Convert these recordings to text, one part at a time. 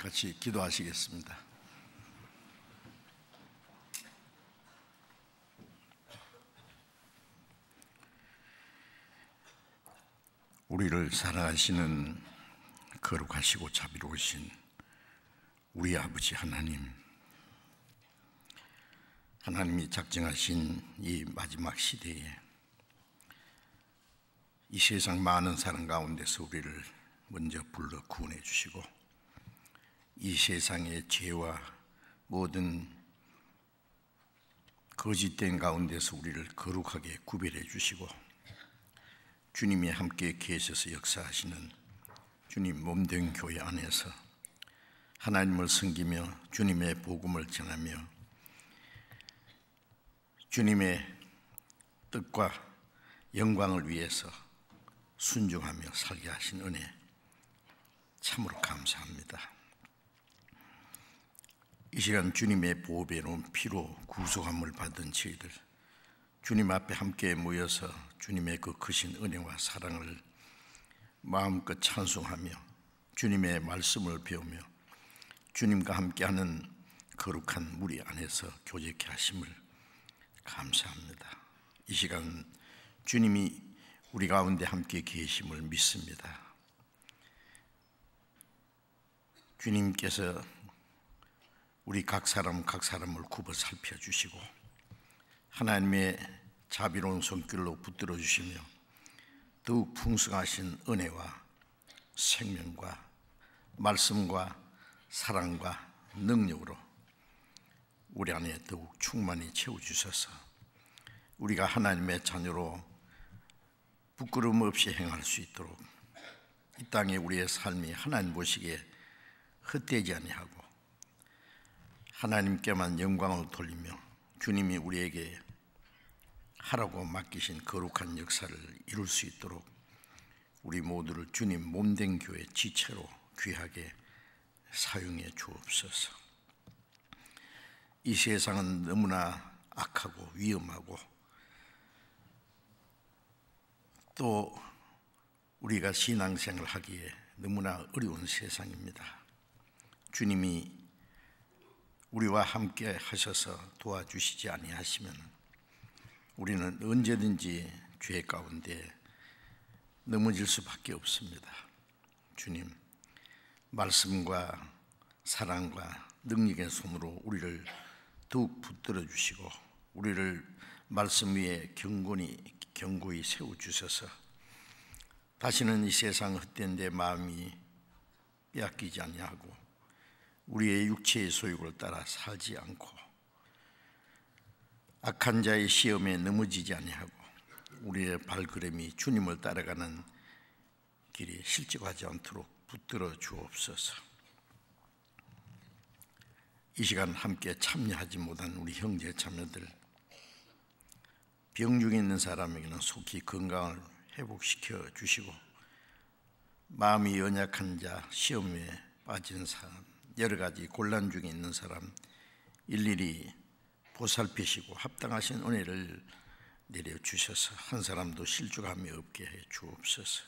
같이 기도하시겠습니다. 우리를 사랑하시는 거룩하시고 자비로우신 우리 아버지 하나님, 하나님이 작정하신 이 마지막 시대에 이 세상 많은 사람 가운데서 우리를 먼저 불러 구원해 주시고 이 세상의 죄와 모든 거짓된 가운데서 우리를 거룩하게 구별해 주시고 주님이 함께 계셔서 역사하시는 주님 몸된 교회 안에서 하나님을 섬기며 주님의 복음을 전하며 주님의 뜻과 영광을 위해서 순종하며 살게 하신 은혜 참으로 감사합니다. 이 시간 주님의 보배로운 피로 구속함을 받은 저희들 주님 앞에 함께 모여서 주님의 그 크신 은혜와 사랑을 마음껏 찬송하며 주님의 말씀을 배우며 주님과 함께하는 거룩한 무리 안에서 교제케 하심을 감사합니다. 이 시간 주님이 우리 가운데 함께 계심을 믿습니다. 주님께서 우리 각 사람을 굽어 살펴주시고 하나님의 자비로운 손길로 붙들어 주시며 더욱 풍성하신 은혜와 생명과 말씀과 사랑과 능력으로 우리 안에 더욱 충만히 채워주셔서 우리가 하나님의 자녀로 부끄러움 없이 행할 수 있도록 이 땅에 우리의 삶이 하나님 보시기에 헛되지 아니하고 하나님께만 영광을 돌리며 주님이 우리에게 하라고 맡기신 거룩한 역사를 이룰 수 있도록 우리 모두를 주님 몸된 교회 지체로 귀하게 사용해 주옵소서. 이 세상은 너무나 악하고 위험하고 또 우리가 신앙생활을 하기에 너무나 어려운 세상입니다. 주님이 우리와 함께 하셔서 도와주시지 아니하시면 우리는 언제든지 죄 가운데 넘어질 수밖에 없습니다. 주님, 말씀과 사랑과 능력의 손으로 우리를 더욱 붙들어 주시고 우리를 말씀 위에 견고히 세워주셔서 다시는 이 세상 헛된 데 마음이 빼앗기지 아니하고 우리의 육체의 소욕을 따라 살지 않고 악한 자의 시험에 넘어지지 아니하고 우리의 발걸음이 주님을 따라가는 길이 실직하지 않도록 붙들어 주옵소서. 이 시간 함께 참여하지 못한 우리 형제 자매들, 병 중에 있는 사람에게는 속히 건강을 회복시켜 주시고 마음이 연약한 자, 시험에 빠진 사람, 여러 가지 곤란 중에 있는 사람 일일이 보살피시고 합당하신 은혜를 내려주셔서 한 사람도 실족함이 없게 해 주옵소서.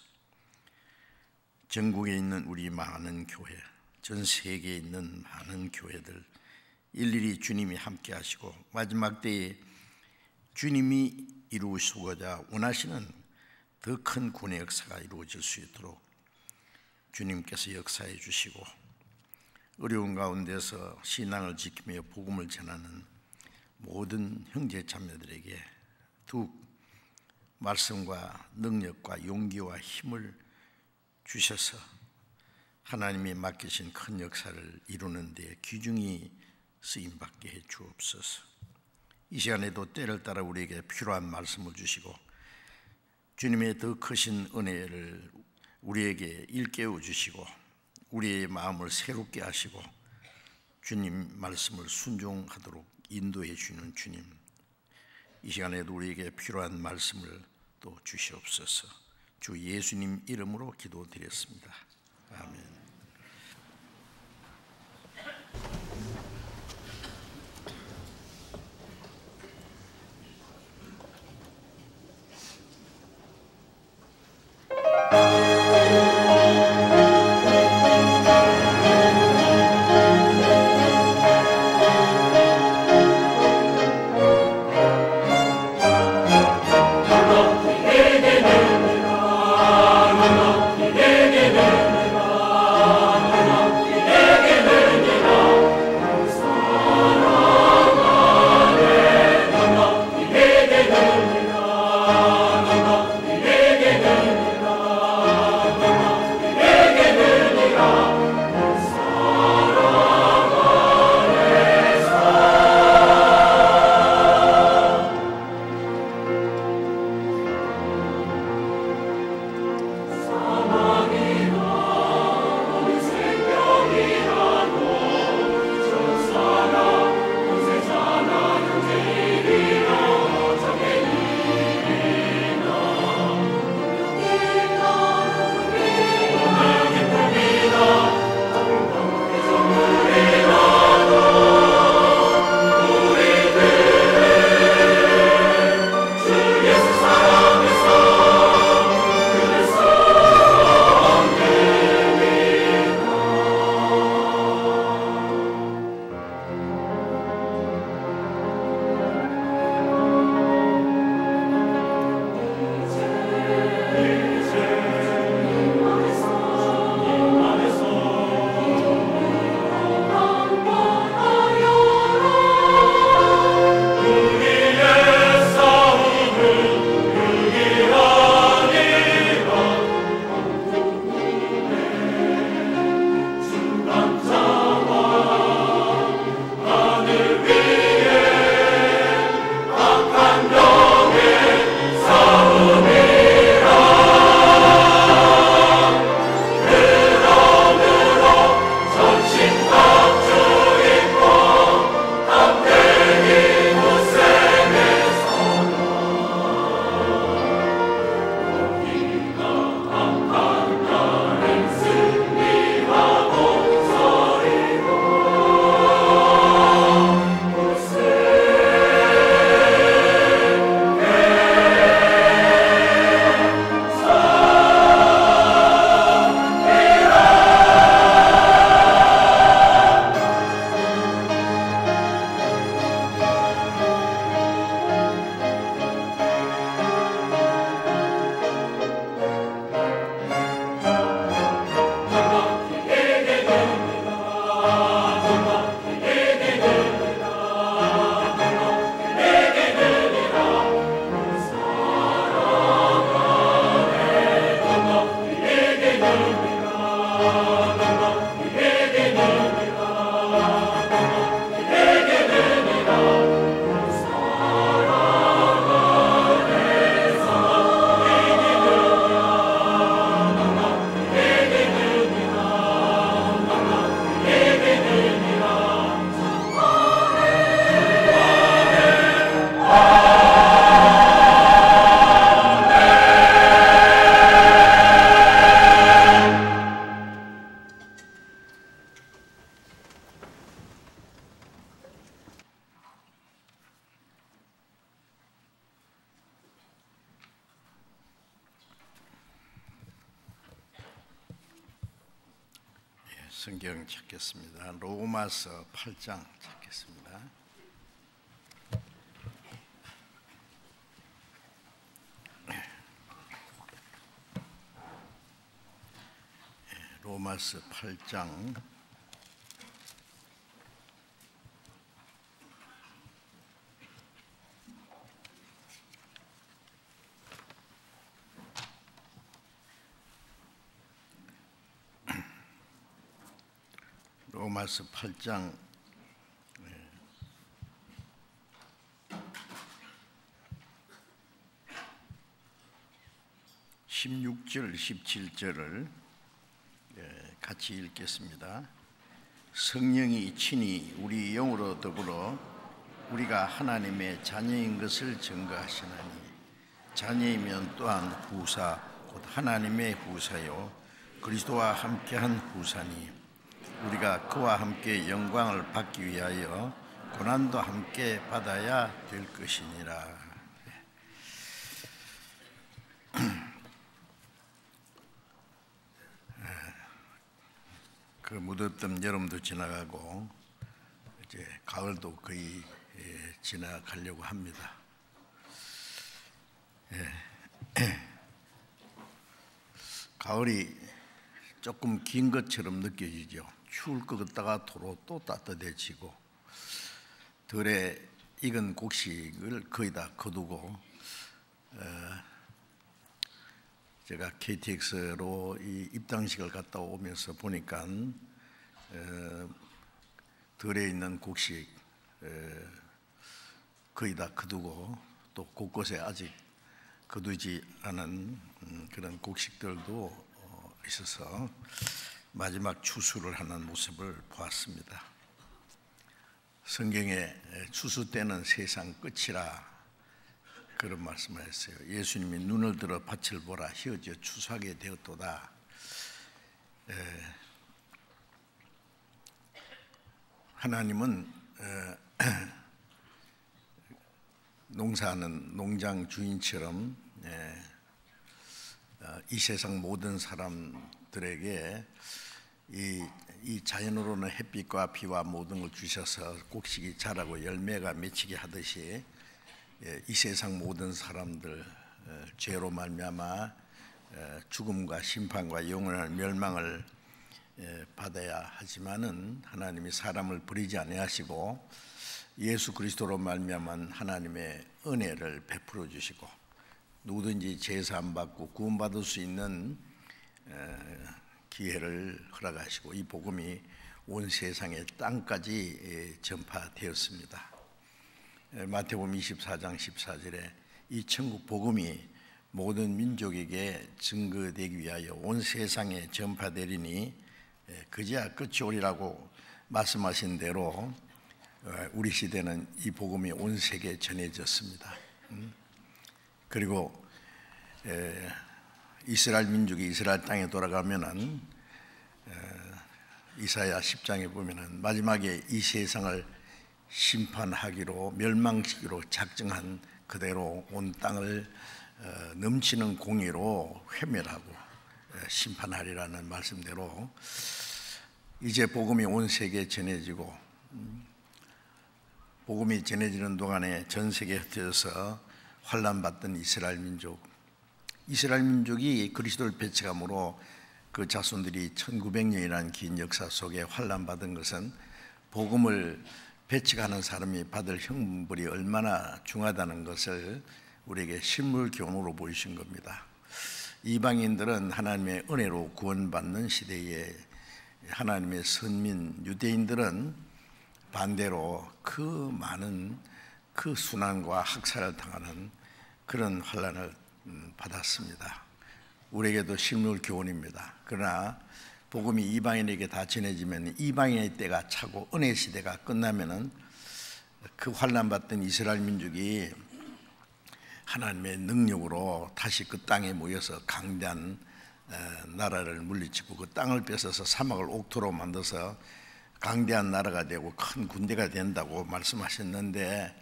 전국에 있는 우리 많은 교회, 전 세계에 있는 많은 교회들 일일이 주님이 함께 하시고 마지막 때에 주님이 이루시고자 원하시는 더 큰 구원의 역사가 이루어질 수 있도록 주님께서 역사해 주시고 어려운 가운데서 신앙을 지키며 복음을 전하는 모든 형제 자매들에게 더욱 말씀과 능력과 용기와 힘을 주셔서 하나님이 맡기신 큰 역사를 이루는 데 귀중히 쓰임받게 해 주옵소서. 이 시간에도 때를 따라 우리에게 필요한 말씀을 주시고 주님의 더 크신 은혜를 우리에게 일깨워 주시고 우리의 마음을 새롭게 하시고 주님 말씀을 순종하도록 인도해 주는 주님, 이 시간에도 우리에게 필요한 말씀을 또 주시옵소서. 주 예수님 이름으로 기도드렸습니다. 아멘. 성경 찾겠습니다. 로마서 8장 찾겠습니다. 로마서 8장 16절 17절을 같이 읽겠습니다. 성령이 친히 우리 영으로 더불어 우리가 하나님의 자녀인 것을 증거하시나니 자녀이면 또한 후사 곧 하나님의 후사요 그리스도와 함께한 후사니 우리가 그와 함께 영광을 받기 위하여 고난도 함께 받아야 될 것이니라. 그 무덥던 여름도 지나가고 이제 가을도 거의 지나가려고 합니다. 가을이 조금 긴 것처럼 느껴지죠. 추울 것 같다가 도로 또 따뜻해지고 덜에 익은 곡식을 거의 다 거두고 제가 KTX로 이 입당식을 갔다 오면서 보니까 덜에 있는 곡식 거의 다 거두고 또 곳곳에 아직 거두지 않은 그런 곡식들도 있어서 마지막 추수를 하는 모습을 보았습니다. 성경에 추수 때는 세상 끝이라 그런 말씀을 했어요. 예수님이 눈을 들어 밭을 보라 휘어져 추수하게 되었도다. 하나님은 농사하는 농장 주인처럼 이 세상 모든 사람들에게 이 자연으로는 햇빛과 비와 모든 걸 주셔서 곡식이 자라고 열매가 맺히게 하듯이 이 세상 모든 사람들 죄로 말미암아 죽음과 심판과 영원한 멸망을 받아야 하지만은 하나님이 사람을 버리지 아니하시고 예수 그리스도로 말미암은 하나님의 은혜를 베풀어 주시고 누구든지 제사함 받고 구원받을 수 있는 기회를 허락하시고 이 복음이 온 세상의 땅까지 전파되었습니다. 마태복음 24장 14절에 이 천국 복음이 모든 민족에게 증거되기 위하여 온 세상에 전파되리니 그제야 끝이 오리라고 말씀하신 대로 우리 시대는 이 복음이 온 세계에 전해졌습니다. 그리고 이스라엘 민족이 이스라엘 땅에 돌아가면은 이사야 10장에 보면은 마지막에 이 세상을 심판하기로 멸망시키기로 작정한 그대로 온 땅을 넘치는 공의로 회멸하고 심판하리라는 말씀대로 이제 복음이 온 세계에 전해지고 복음이 전해지는 동안에 전 세계에 흩어져서 환난받던 이스라엘 민족이 그리스도를 배척함으로 그 자손들이 1900년이라는 긴 역사 속에 환난받은 것은 복음을 배척하는 사람이 받을 형벌이 얼마나 중하다는 것을 우리에게 실물 교훈으로 보이신 겁니다. 이방인들은 하나님의 은혜로 구원받는 시대에 하나님의 선민 유대인들은 반대로 그 많은 그 순환과 학살을 당하는 그런 환난을 받았습니다. 우리에게도 실물 교훈입니다. 그러나 복음이 이방인에게 다 전해지면 이방인의 때가 차고 은혜 시대가 끝나면은 그 환난 받던 이스라엘 민족이 하나님의 능력으로 다시 그 땅에 모여서 강대한 나라를 물리치고 그 땅을 뺏어서 사막을 옥토로 만들어서 강대한 나라가 되고 큰 군대가 된다고 말씀하셨는데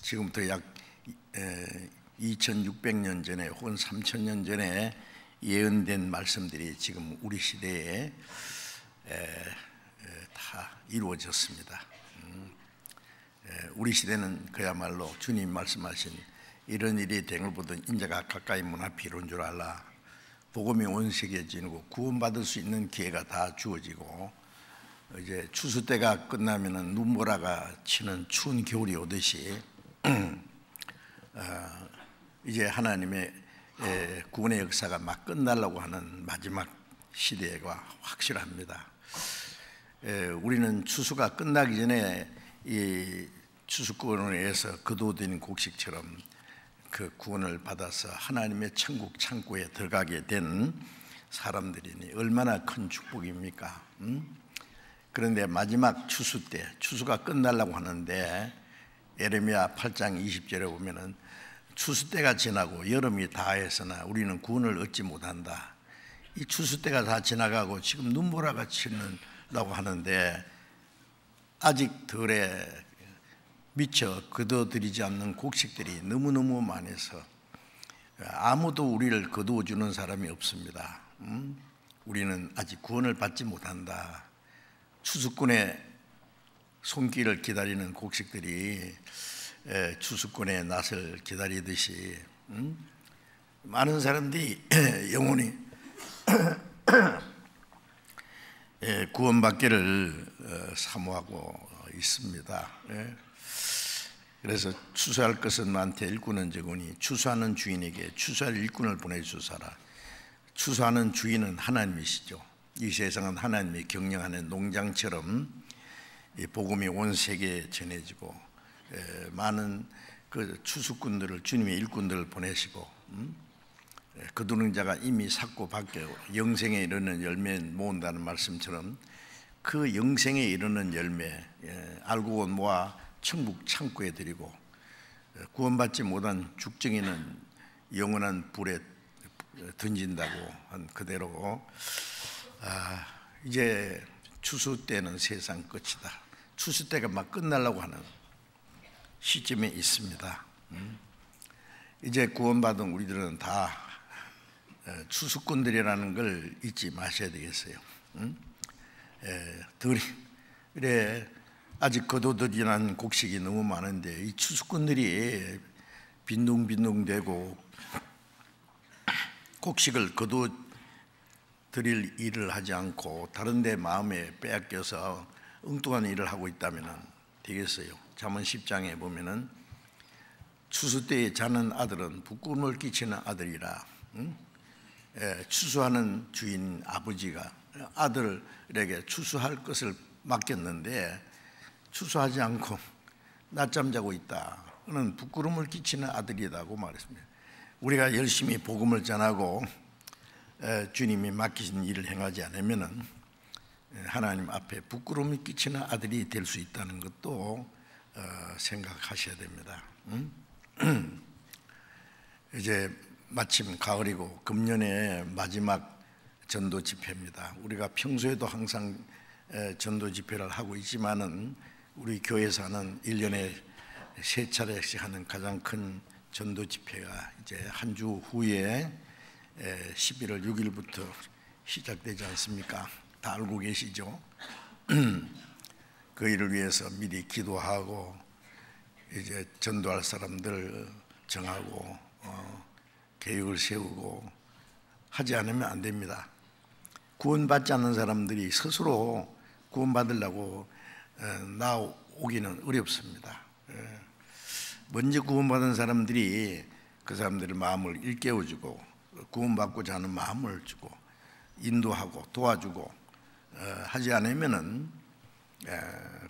지금부터 약 2600년 전에 혹은 3000년 전에 예언된 말씀들이 지금 우리 시대에 다 이루어졌습니다. 우리 시대는 그야말로 주님 말씀하신 이런 일이 된 것보다 인자가 가까이 문 앞에 이룬 줄 알라. 복음이 온 세계에 지니고 구원받을 수 있는 기회가 다 주어지고, 이제 추수 때가 끝나면은 눈보라가 치는 추운 겨울이 오듯이 이제 하나님의 구원의 역사가 막 끝나려고 하는 마지막 시대가 확실합니다. 우리는 추수가 끝나기 전에 이 추수권을 위해서 거두어진 곡식처럼 그 구원을 받아서 하나님의 천국 창고에 들어가게 된 사람들이니 얼마나 큰 축복입니까? 그런데 마지막 추수 때, 추수가 끝나려고 하는데 예레미야 8장 20절에 보면은 추수 때가 지나고 여름이 다했으나 우리는 구원을 얻지 못한다. 이 추수 때가 다 지나가고 지금 눈보라가 치는다고 하는데 아직 덜에 미처 거둬들이지 않는 곡식들이 너무너무 많아서 아무도 우리를 거두어주는 사람이 없습니다. 우리는 아직 구원을 받지 못한다. 추수꾼의 손길을 기다리는 곡식들이 추수꾼의 낫을 기다리듯이 많은 사람들이 영원히 구원받기를 사모하고 있습니다. 그래서 추수할 것은 많되 일꾼은 적으니 추수하는 주인에게 추수할 일꾼을 보내주사라. 추수하는 주인은 하나님이시죠. 이 세상은 하나님이 경영하는 농장처럼 이 복음이 온 세계에 전해지고 많은 그 추수꾼들을, 주님의 일꾼들을 보내시고 거두는 자가 이미 삭고 밖에 영생에 이르는 열매 모은다는 말씀처럼 그 영생에 이르는 열매 알고 모아 천국 창고에 드리고 구원받지 못한 죽정이는 영원한 불에 던진다고 한 그대로 이제 추수 때는 세상 끝이다. 추수 때가 막 끝나려고 하는 시점에 있습니다. 이제 구원받은 우리들은 다 추수꾼들이라는 걸 잊지 마셔야 되겠어요. 그래 아직 거두들이난 곡식이 너무 많은데 이 추수꾼들이 빈둥빈둥대고 곡식을 거두드릴 일을 하지 않고 다른 데 마음에 빼앗겨서 엉뚱한 일을 하고 있다면 되겠어요. 잠언 10장에 보면은 추수 때에 자는 아들은 부끄러움을 끼치는 아들이라. 추수하는 주인 아버지가 아들에게 추수할 것을 맡겼는데 추수하지 않고 낮잠 자고 있다. 그는 부끄러움을 끼치는 아들이라고 말했습니다. 우리가 열심히 복음을 전하고 주님이 맡기신 일을 행하지 않으면은 하나님 앞에 부끄러움이 끼치는 아들이 될 수 있다는 것도 생각하셔야 됩니다. 이제 마침 가을이고 금년의 마지막 전도 집회입니다. 우리가 평소에도 항상 전도 집회를 하고 있지만은 우리 교회에서 하는 1년에 3차례씩 하는 가장 큰 전도 집회가 이제 한 주 후에 11월 6일부터 시작되지 않습니까? 다 알고 계시죠? 그 일을 위해서 미리 기도하고 이제 전도할 사람들 정하고 계획을 세우고 하지 않으면 안 됩니다. 구원받지 않는 사람들이 스스로 구원받으려고 나오기는 어렵습니다. 먼저 구원받은 사람들이 그 사람들의 마음을 일깨워주고 구원받고자 하는 마음을 주고 인도하고 도와주고 하지 않으면은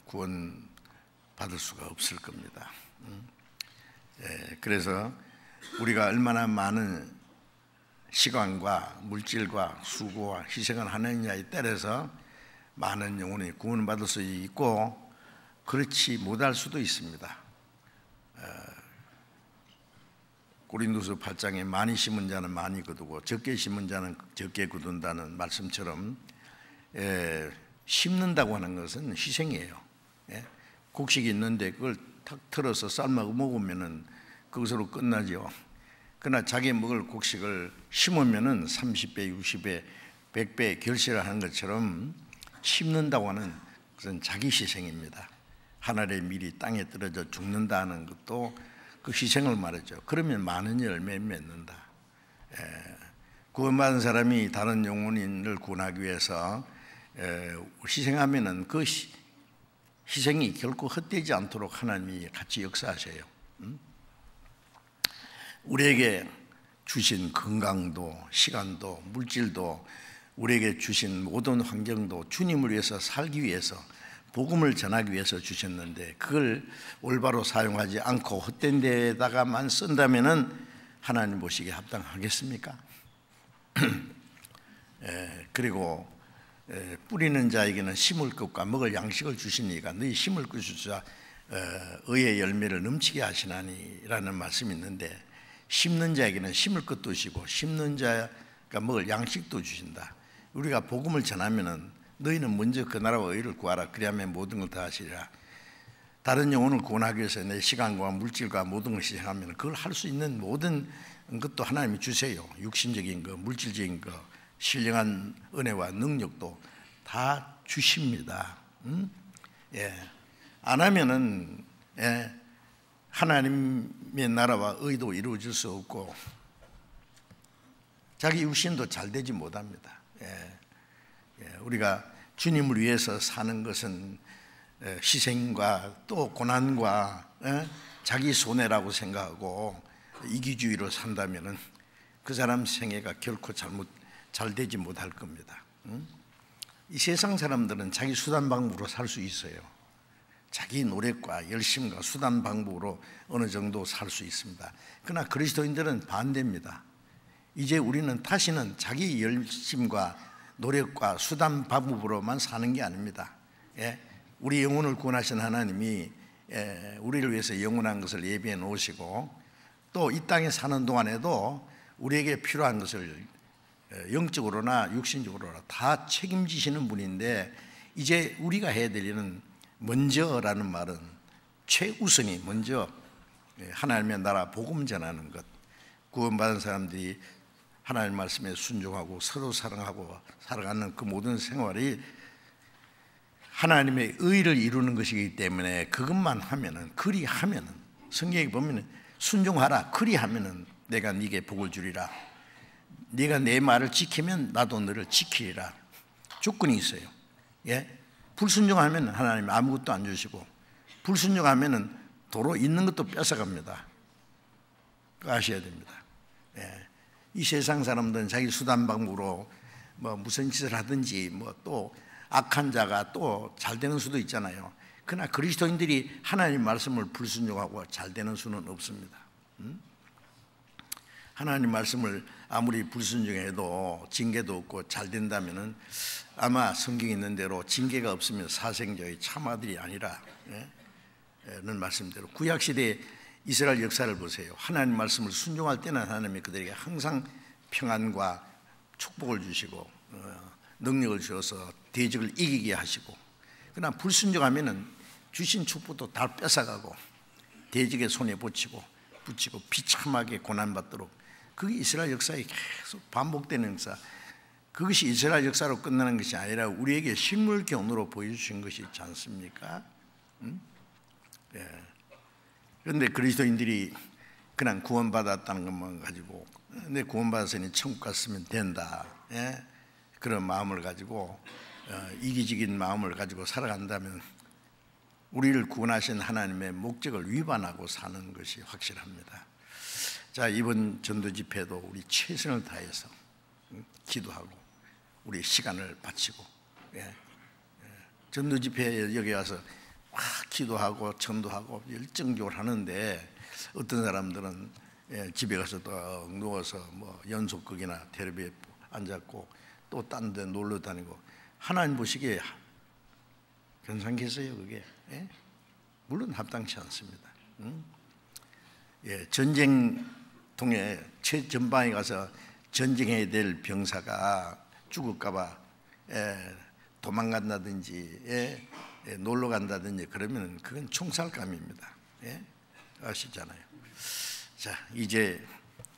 구원받을 수가 없을 겁니다. 그래서 우리가 얼마나 많은 시간과 물질과 수고와 희생을 하느냐에 따라서 많은 영혼이 구원받을 수 있고 그렇지 못할 수도 있습니다. 고린도서 8장에 많이 심은 자는 많이 거두고 적게 심은 자는 적게 거둔다는 말씀처럼 심는다고 하는 것은 희생이에요. 곡식이 있는데 그걸 탁 틀어서 삶아 먹으면은 그것으로 끝나죠. 그러나 자기 먹을 곡식을 심으면은 30배, 60배, 100배 결실을 하는 것처럼 심는다고 하는 것은 자기 희생입니다. 하늘의 밀이 땅에 떨어져 죽는다는 것도 그 희생을 말하죠. 그러면 많은 열매 맺는다. 구원받은 사람이 다른 영혼인을 구원하기 위해서 희생하면은 그 희생이 결코 헛되지 않도록 하나님이 같이 역사하셔요. 우리에게 주신 건강도, 시간도, 물질도, 우리에게 주신 모든 환경도 주님을 위해서 살기 위해서, 복음을 전하기 위해서 주셨는데 그걸 올바로 사용하지 않고 헛된 데다가만 쓴다면은 하나님 보시기에 합당하겠습니까? 그리고 뿌리는 자에게는 심을 것과 먹을 양식을 주시니까 너희 심을 것이자 의의 열매를 넘치게 하시나니라는 말씀이 있는데, 심는 자에게는 심을 것도 주시고 심는 자가 먹을 양식도 주신다. 우리가 복음을 전하면은 너희는 먼저 그 나라와 의를 구하라. 그리하면 모든 걸 다 하시리라. 다른 영혼을 구원하기 위해서 내 시간과 물질과 모든 것을 희생하면 그걸 할 수 있는 모든 것도 하나님이 주세요. 육신적인 거, 물질적인 거, 신령한 은혜와 능력도 다 주십니다. 안 하면은 하나님의 나라와 의도 이루어질 수 없고 자기 육신도 잘 되지 못합니다. 우리가 주님을 위해서 사는 것은 희생과 또 고난과 자기 손해라고 생각하고 이기주의로 산다면은 그 사람 생애가 결코 잘 되지 못할 겁니다. 이 세상 사람들은 자기 수단 방법으로 살 수 있어요. 자기 노력과 열심과 수단 방법으로 어느 정도 살 수 있습니다. 그러나 그리스도인들은 반대입니다. 이제 우리는 다시는 자기 열심과 노력과 수단 방법으로만 사는 게 아닙니다. 우리 영혼을 구원하신 하나님이 우리를 위해서 영원한 것을 예비해 놓으시고 또 이 땅에 사는 동안에도 우리에게 필요한 것을 영적으로나 육신적으로나 다 책임지시는 분인데, 이제 우리가 해야 될 일은 먼저라는 말은 최우선이 먼저 하나님의 나라 복음 전하는 것, 구원받은 사람들이 하나님 말씀에 순종하고 서로 사랑하고 살아가는 그 모든 생활이 하나님의 의를 이루는 것이기 때문에 그것만 하면은, 그리하면은, 성경에 보면은 순종하라, 그리하면은 내가 네게 복을 주리라. 네가 내 말을 지키면 나도 너를 지키리라. 조건이 있어요. 불순종하면 하나님 아무것도 안 주시고, 불순종하면은 도로 있는 것도 뺏어갑니다. 그거 아셔야 됩니다. 이 세상 사람들은 자기 수단 방법으로 뭐 무슨 짓을 하든지 뭐 또 악한 자가 또 잘 되는 수도 있잖아요. 그러나 그리스도인들이 하나님 말씀을 불순종하고 잘 되는 수는 없습니다. 하나님 말씀을 아무리 불순종해도 징계도 없고 잘 된다면은 아마 성경에 있는 대로 징계가 없으면 사생자의 참아들이 아니라 는 말씀대로 구약시대에 이스라엘 역사를 보세요. 하나님 말씀을 순종할 때는 하나님이 그들에게 항상 평안과 축복을 주시고 능력을 주셔서 대적을 이기게 하시고, 그러나 불순종하면은 주신 축복도 다 뺏어가고 대적의 손에 붙이고 비참하게 고난받도록, 그게 이스라엘 역사에 계속 반복되는 역사. 그것이 이스라엘 역사로 끝나는 것이 아니라 우리에게 식물경으로 보여주신 것이 있지 않습니까? 그런데 그리스도인들이 그냥 구원받았다는 것만 가지고 내 구원받았으니 천국 갔으면 된다, 그런 마음을 가지고 이기적인 마음을 가지고 살아간다면 우리를 구원하신 하나님의 목적을 위반하고 사는 것이 확실합니다. 자, 이번 전도 집회도 우리 최선을 다해서 기도하고 우리 시간을 바치고, 전도 집회에 여기 와서 막 기도하고 전도하고 열정적으로 하는데 어떤 사람들은 집에 가서 또 누워서 뭐 연속극이나 텔레비에 앉았고 또 딴 데 놀러 다니고, 하나님 보시기에 괜찮겠어요 그게? 물론 합당치 않습니다. 전쟁통에 최전방에 가서 전쟁해야 될 병사가 죽을까봐 도망간다든지 놀러 간다든지 그러면 그건 총살감입니다. 아시잖아요. 자, 이제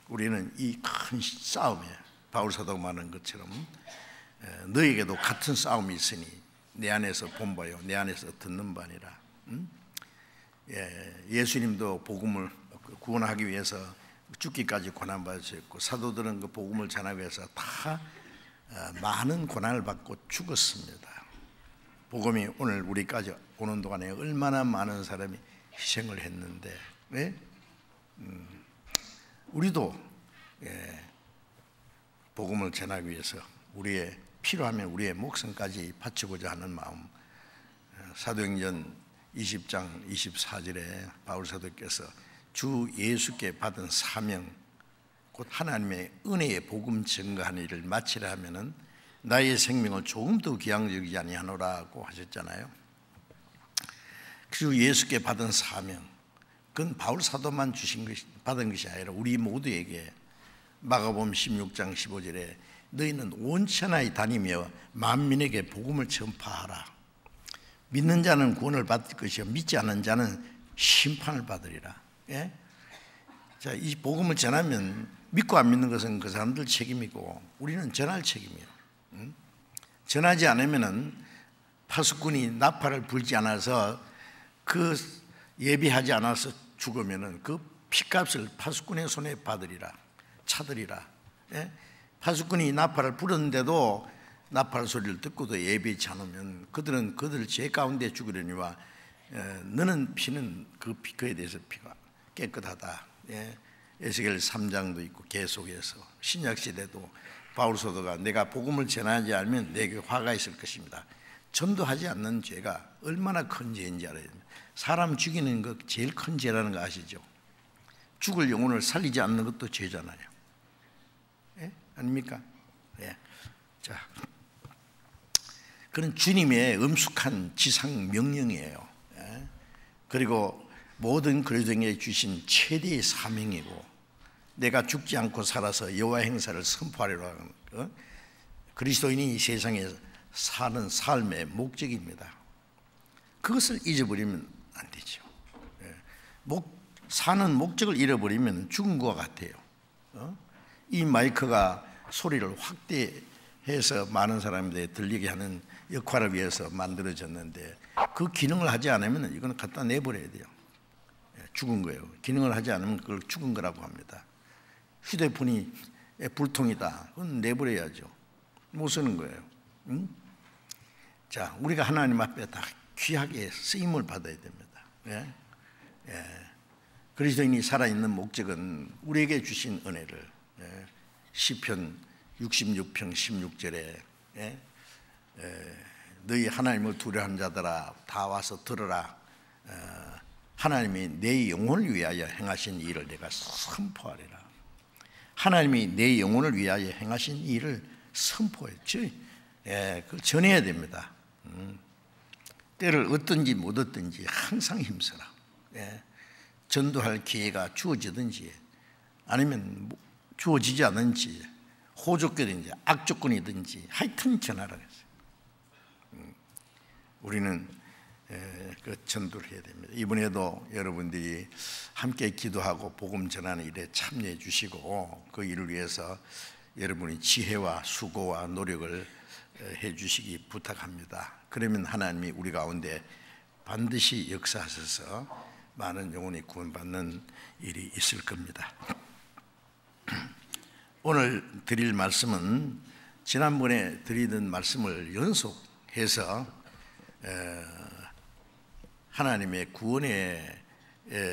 우리는 이 큰 싸움에 바울 사도가 말하는 것처럼 너에게도 같은 싸움이 있으니 내 안에서 본바요 내 안에서 듣는 바니라. 예수님도 복음을 구원하기 위해서 죽기까지 고난받으셨고 사도들은 그 복음을 전하기 위해서 다 많은 고난을 받고 죽었습니다. 복음이 오늘 우리까지 오는 동안에 얼마나 많은 사람이 희생을 했는데 우리도 복음을 전하기 위해서 우리의 필요하면 우리의 목숨까지 바치고자 하는 마음. 사도행전 20장 24절에 바울 사도께서 주 예수께 받은 사명 곧 하나님의 은혜의 복음 증거하는 일을 마치려 하면은 나의 생명을 조금도 귀양 여기지 아니하노라고 하셨잖아요. 주 예수께 받은 사명, 그건 바울 사도만 받은 것이 아니라 우리 모두에게 마가복음 16장 15절에 너희는 온 천하에 다니며 만민에게 복음을 전파하라. 믿는 자는 구원을 받을 것이요 믿지 않는 자는 심판을 받으리라. 자, 이 복음을 전하면 믿고 안 믿는 것은 그 사람들 책임이고 우리는 전할 책임이에요. 전하지 않으면은 파수꾼이 나팔을 불지 않아서 그 예비하지 않아서 죽으면은 그 피값을 파수꾼의 손에 받으리라, 차들이라. 파수꾼이 나팔을 불었는데도 나팔 소리를 듣고도 예비치 않으면 그들은 그들 죄 가운데 죽으려니와 너는 피는 그에 대해서 피가 깨끗하다. 에스겔 3장도 있고 계속해서 신약시대도 바울 사도가 내가 복음을 전하지 않으면 내게 화가 있을 것입니다. 전도하지 않는 죄가 얼마나 큰 죄인지 알아야 됩니다. 사람 죽이는 것 제일 큰 죄라는 거 아시죠? 죽을 영혼을 살리지 않는 것도 죄잖아요. 아닙니까? 자, 그런 주님의 엄숙한 지상 명령이에요. 그리고 모든 그리스도인에게 주신 최대의 사명이고 내가 죽지 않고 살아서 여호와 행사를 선포하리라 하는 그리스도인이 이 세상에 사는 삶의 목적입니다. 그것을 잊어버리면 안 되죠. 사는 목적을 잃어버리면 죽은 것 같아요. 이 마이크가 소리를 확대해서 많은 사람들에 들리게 하는 역할을 위해서 만들어졌는데 그 기능을 하지 않으면 이건 갖다 내버려야 돼요. 죽은 거예요. 기능을 하지 않으면 그걸 죽은 거라고 합니다. 휴대폰이 불통이다. 그건 내버려야죠. 못 쓰는 거예요. 자, 우리가 하나님 앞에 다 귀하게 쓰임을 받아야 됩니다. 그리스도인이 살아있는 목적은 우리에게 주신 은혜를 시편 66편 16절에 너희 하나님을 두려워하는 자들아 다 와서 들으라. 하나님이 내 영혼을 위하여 행하신 일을 내가 선포하리라. 하나님이 내 영혼을 위하여 행하신 일을 선포해. 그걸 전해야 됩니다. 때를 얻든지 못 얻든지 항상 힘써라. 전도할 기회가 주어지든지 아니면 주어지지 않은지 호조건이든지 악조건이든지 하여튼 전하라고 했어요. 우리는 그 전도를 해야 됩니다. 이번에도 여러분들이 함께 기도하고 복음 전하는 일에 참여해 주시고 그 일을 위해서 여러분이 지혜와 수고와 노력을 해 주시기 부탁합니다. 그러면 하나님이 우리 가운데 반드시 역사하셔서 많은 영혼이 구원받는 일이 있을 겁니다. 오늘 드릴 말씀은 지난번에 드리던 말씀을 연속해서 하나님의 구원의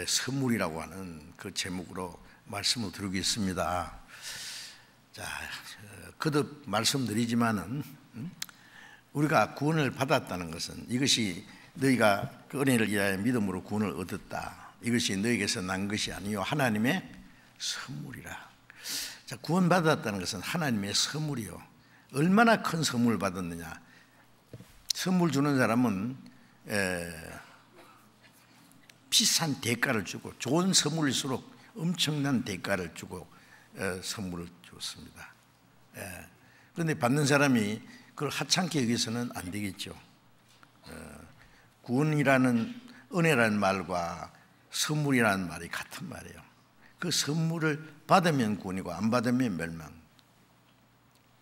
선물이라고 하는 그 제목으로 말씀을 드리겠습니다. 자, 거듭 말씀드리지만은 우리가 구원을 받았다는 것은 이것이 너희가 그 은혜를 위하여 믿음으로 구원을 얻었다. 이것이 너희에게서 난 것이 아니요 하나님의 선물이라. 자, 구원받았다는 것은 하나님의 선물이요. 얼마나 큰 선물을 받았느냐. 선물 주는 사람은 비싼 대가를 주고 좋은 선물일수록 엄청난 대가를 주고 선물을 줬습니다. 그런데 받는 사람이 그걸 하찮게 여기서는 안 되겠죠. 구원이라는 은혜라는 말과 선물이라는 말이 같은 말이에요. 그 선물을 받으면 구원이고 안 받으면 멸망.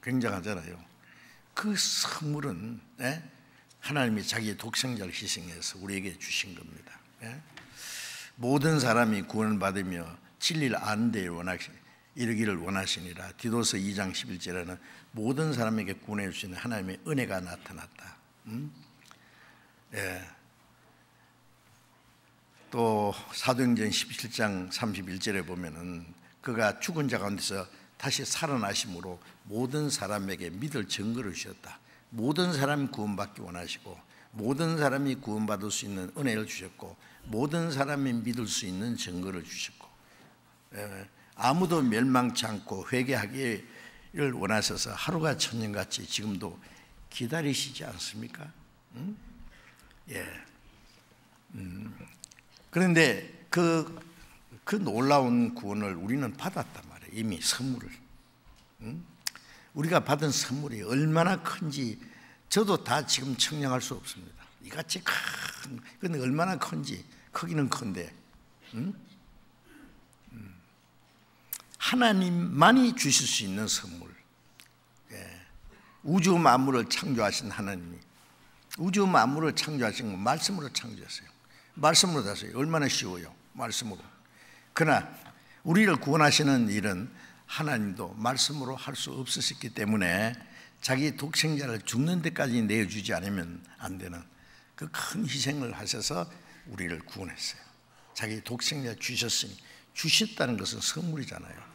굉장하잖아요. 그 선물은 하나님이 자기의 독생자를 희생해서 우리에게 주신 겁니다. 모든 사람이 구원을 받으며 진리를 아는 데에 이르기를 원하시니라. 디도서 2장 11절에는 모든 사람에게 구원해 주시는 하나님의 은혜가 나타났다. 또 사도행전 17장 31절에 보면은 그가 죽은 자 가운데서 다시 살아나심으로 모든 사람에게 믿을 증거를 주셨다. 모든 사람이 구원받기 원하시고 모든 사람이 구원받을 수 있는 은혜를 주셨고 모든 사람이 믿을 수 있는 증거를 주셨고 아무도 멸망치 않고 회개하기를 원하셔서 하루가 천년같이 지금도 기다리시지 않습니까? 그런데 그 놀라운 구원을 우리는 받았단 말이에요. 이미 선물을. 우리가 받은 선물이 얼마나 큰지 저도 다 지금 측량할 수 없습니다. 이같이 큰, 근데 얼마나 큰지 크기는 큰데 하나님만이 주실 수 있는 선물. 우주 만물을 창조하신 하나님이 우주 만물을 창조하신 건 말씀으로 창조했어요. 말씀으로 다스려요. 얼마나 쉬워요. 말씀으로. 그러나 우리를 구원하시는 일은 하나님도 말씀으로 할 수 없으셨기 때문에 자기 독생자를 죽는 데까지 내어주지 않으면 안 되는 그 큰 희생을 하셔서 우리를 구원했어요. 자기 독생자 주셨으니 주셨다는 것은 선물이잖아요.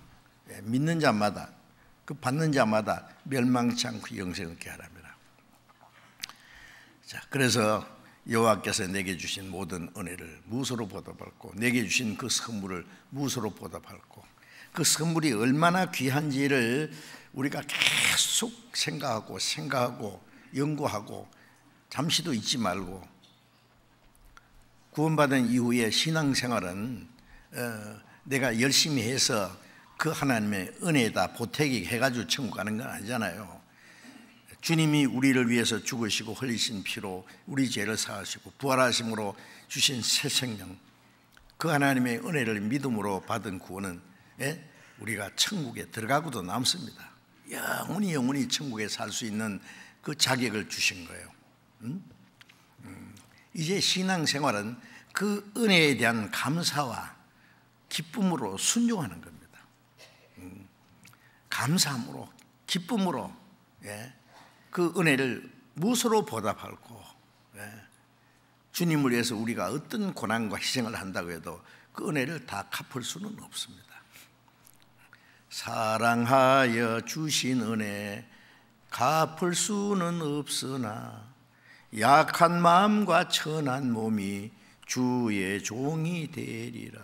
믿는 자마다 그 받는 자마다 멸망치 않고 영생을 얻게 하랍니다. 자, 그래서 여호와께서 내게 주신 모든 은혜를 무엇으로 보답할고 내게 주신 그 선물을 무엇으로 보답할고 그 선물이 얼마나 귀한지를 우리가 계속 생각하고 연구하고 잠시도 잊지 말고 구원받은 이후의 신앙생활은 내가 열심히 해서 그 하나님의 은혜에다 보태기 해가지고 천국 가는 건 아니잖아요. 주님이 우리를 위해서 죽으시고 흘리신 피로 우리 죄를 사하시고 부활하심으로 주신 새 생명 그 하나님의 은혜를 믿음으로 받은 구원은 우리가 천국에 들어가고도 남습니다. 영원히 천국에 살 수 있는 그 자격을 주신 거예요. 이제 신앙생활은 그 은혜에 대한 감사와 기쁨으로 순종하는 겁니다. 감사함으로 기쁨으로 그 은혜를 무엇으로 보답할고 주님을 위해서 우리가 어떤 고난과 희생을 한다고 해도 그 은혜를 다 갚을 수는 없습니다. 사랑하여 주신 은혜 갚을 수는 없으나 약한 마음과 천한 몸이 주의 종이 되리라.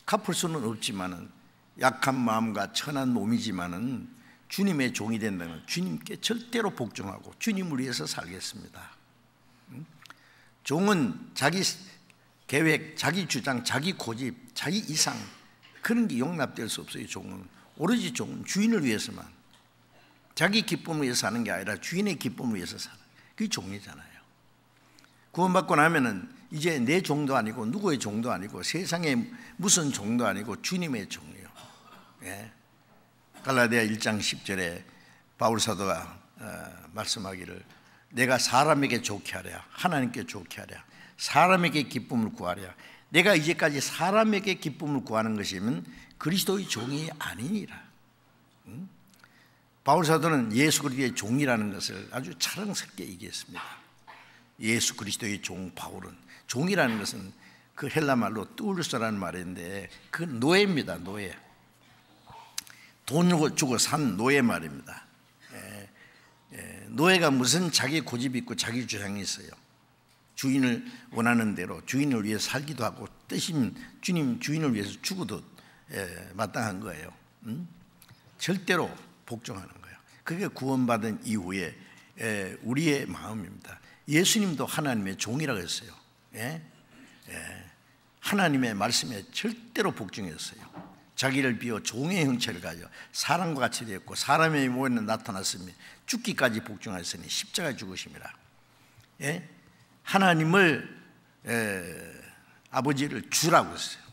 갚을 수는 없지만은 약한 마음과 천한 몸이지만은 주님의 종이 된다면 주님께 절대로 복종하고 주님을 위해서 살겠습니다. 종은 자기 계획, 자기 주장, 자기 고집, 자기 이상 그런 게 용납될 수 없어요. 종은 오로지 종은 주인을 위해서만 자기 기쁨을 위해서 사는 게 아니라 주인의 기쁨을 위해서 사는 그게 종이잖아요. 구원받고 나면은 이제 내 종도 아니고 누구의 종도 아니고 세상의 무슨 종도 아니고 주님의 종이에요. 갈라디아 1장 10절에 바울 사도가 말씀하기를 내가 사람에게 좋게 하랴 하나님께 좋게 하랴 사람에게 기쁨을 구하랴 내가 이제까지 사람에게 기쁨을 구하는 것이면 그리스도의 종이 아니니라. 바울 사도는 예수 그리스도의 종이라는 것을 아주 자랑스럽게 얘기했습니다. 예수 그리스도의 종 바울은 종이라는 것은 그 헬라 말로 뚜르스라는 말인데 그 노예입니다. 노예. 돈 주고 산 노예 말입니다. 노예가 무슨 자기 고집이 있고 자기 주장이 있어요. 주인을 원하는 대로 주인을 위해 살기도 하고 뜻이면 주인을 위해서 죽어도 마땅한 거예요. 절대로 복종하는 거예요. 그게 구원받은 이후에 우리의 마음입니다. 예수님도 하나님의 종이라고 했어요. 하나님의 말씀에 절대로 복종했어요. 자기를 비워 종의 형체를 가져 사람과 같이 되었고 사람의 모양으로 나타났으며 죽기까지 복종하였으니 십자가에 죽으심이라. 하나님을 아버지를 주라고 했어요.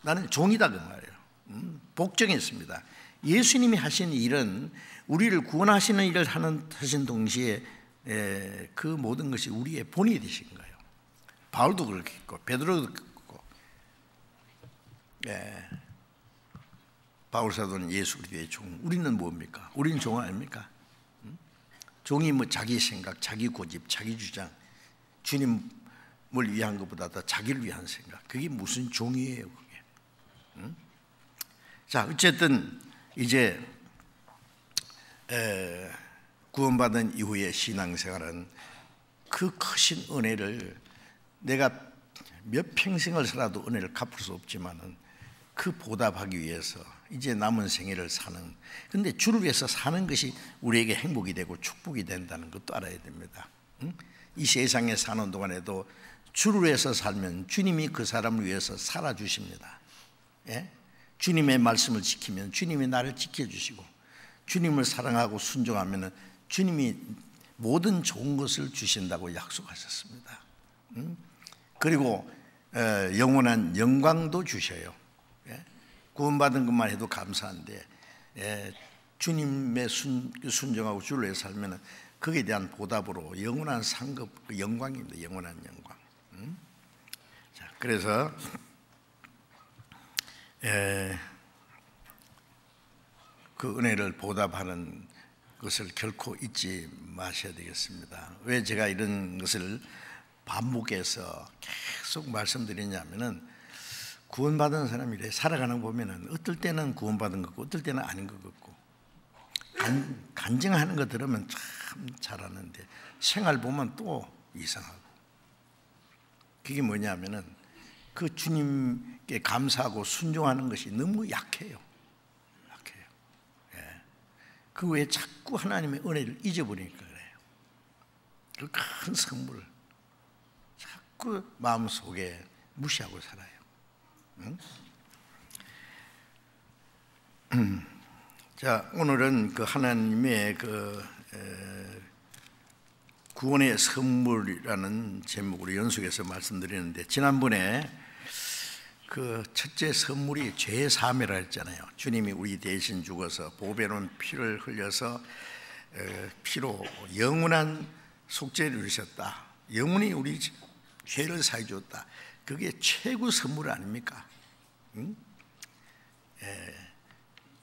나는 종이다 그 말이에요. 복종했습니다. 예수님이 하신 일은 우리를 구원하시는 일을 하신 동시에 그 모든 것이 우리의 본이 되신 거예요. 바울도 그렇게 했고 베드로도 그렇고, 바울 사도는 예수 그리스도의 종. 우리는 뭡니까? 우리는 종 아닙니까? 종이 뭐 자기 생각, 자기 고집, 자기 주장, 주님을 위한 것보다 더 자기를 위한 생각. 그게 무슨 종이에요, 그게? 자, 어쨌든 이제 구원받은 이후의 신앙생활은 그 크신 은혜를 내가 몇 평생을 살아도 은혜를 갚을 수 없지만은 그 보답하기 위해서 이제 남은 생애를 사는, 근데 주를 위해서 사는 것이 우리에게 행복이 되고 축복이 된다는 것도 알아야 됩니다. 이 세상에 사는 동안에도 주를 위해서 살면 주님이 그 사람을 위해서 살아주십니다. 주님의 말씀을 지키면 주님이 나를 지켜주시고, 주님을 사랑하고 순종하면 주님이 모든 좋은 것을 주신다고 약속하셨습니다. 그리고 영원한 영광도 주셔요. 구원받은 것만 해도 감사한데 주님의 순종하고 주를 위해 살면 거기에 대한 보답으로 영원한 상급, 영광입니다. 영원한 영광. 자, 그래서 그 은혜를 보답하는 것을 결코 잊지 마셔야 되겠습니다. 왜 제가 이런 것을 반복해서 계속 말씀드리냐면은, 구원받은 사람이 이래 살아가는 거 보면은 어떨 때는 구원받은 것 같고 어떨 때는 아닌 것 같고, 간증하는 거 들으면 참 잘하는데 생활 보면 또 이상하고. 그게 뭐냐면은 그 주님께 감사하고 순종하는 것이 너무 약해요. 그 외에 자꾸 하나님의 은혜를 잊어버리니까 그래요. 그 큰 선물을 자꾸 마음속에 무시하고 살아요. 자, 오늘은 그 하나님의 그 구원의 선물이라는 제목으로 연속해서 말씀드리는데, 지난번에 그 첫째 선물이 죄 사함이라 했잖아요. 주님이 우리 대신 죽어서 보배로운 피를 흘려서 피로 영원한 속죄를 이루셨다. 영원히 우리 죄를 사해 주었다. 그게 최고 선물 아닙니까?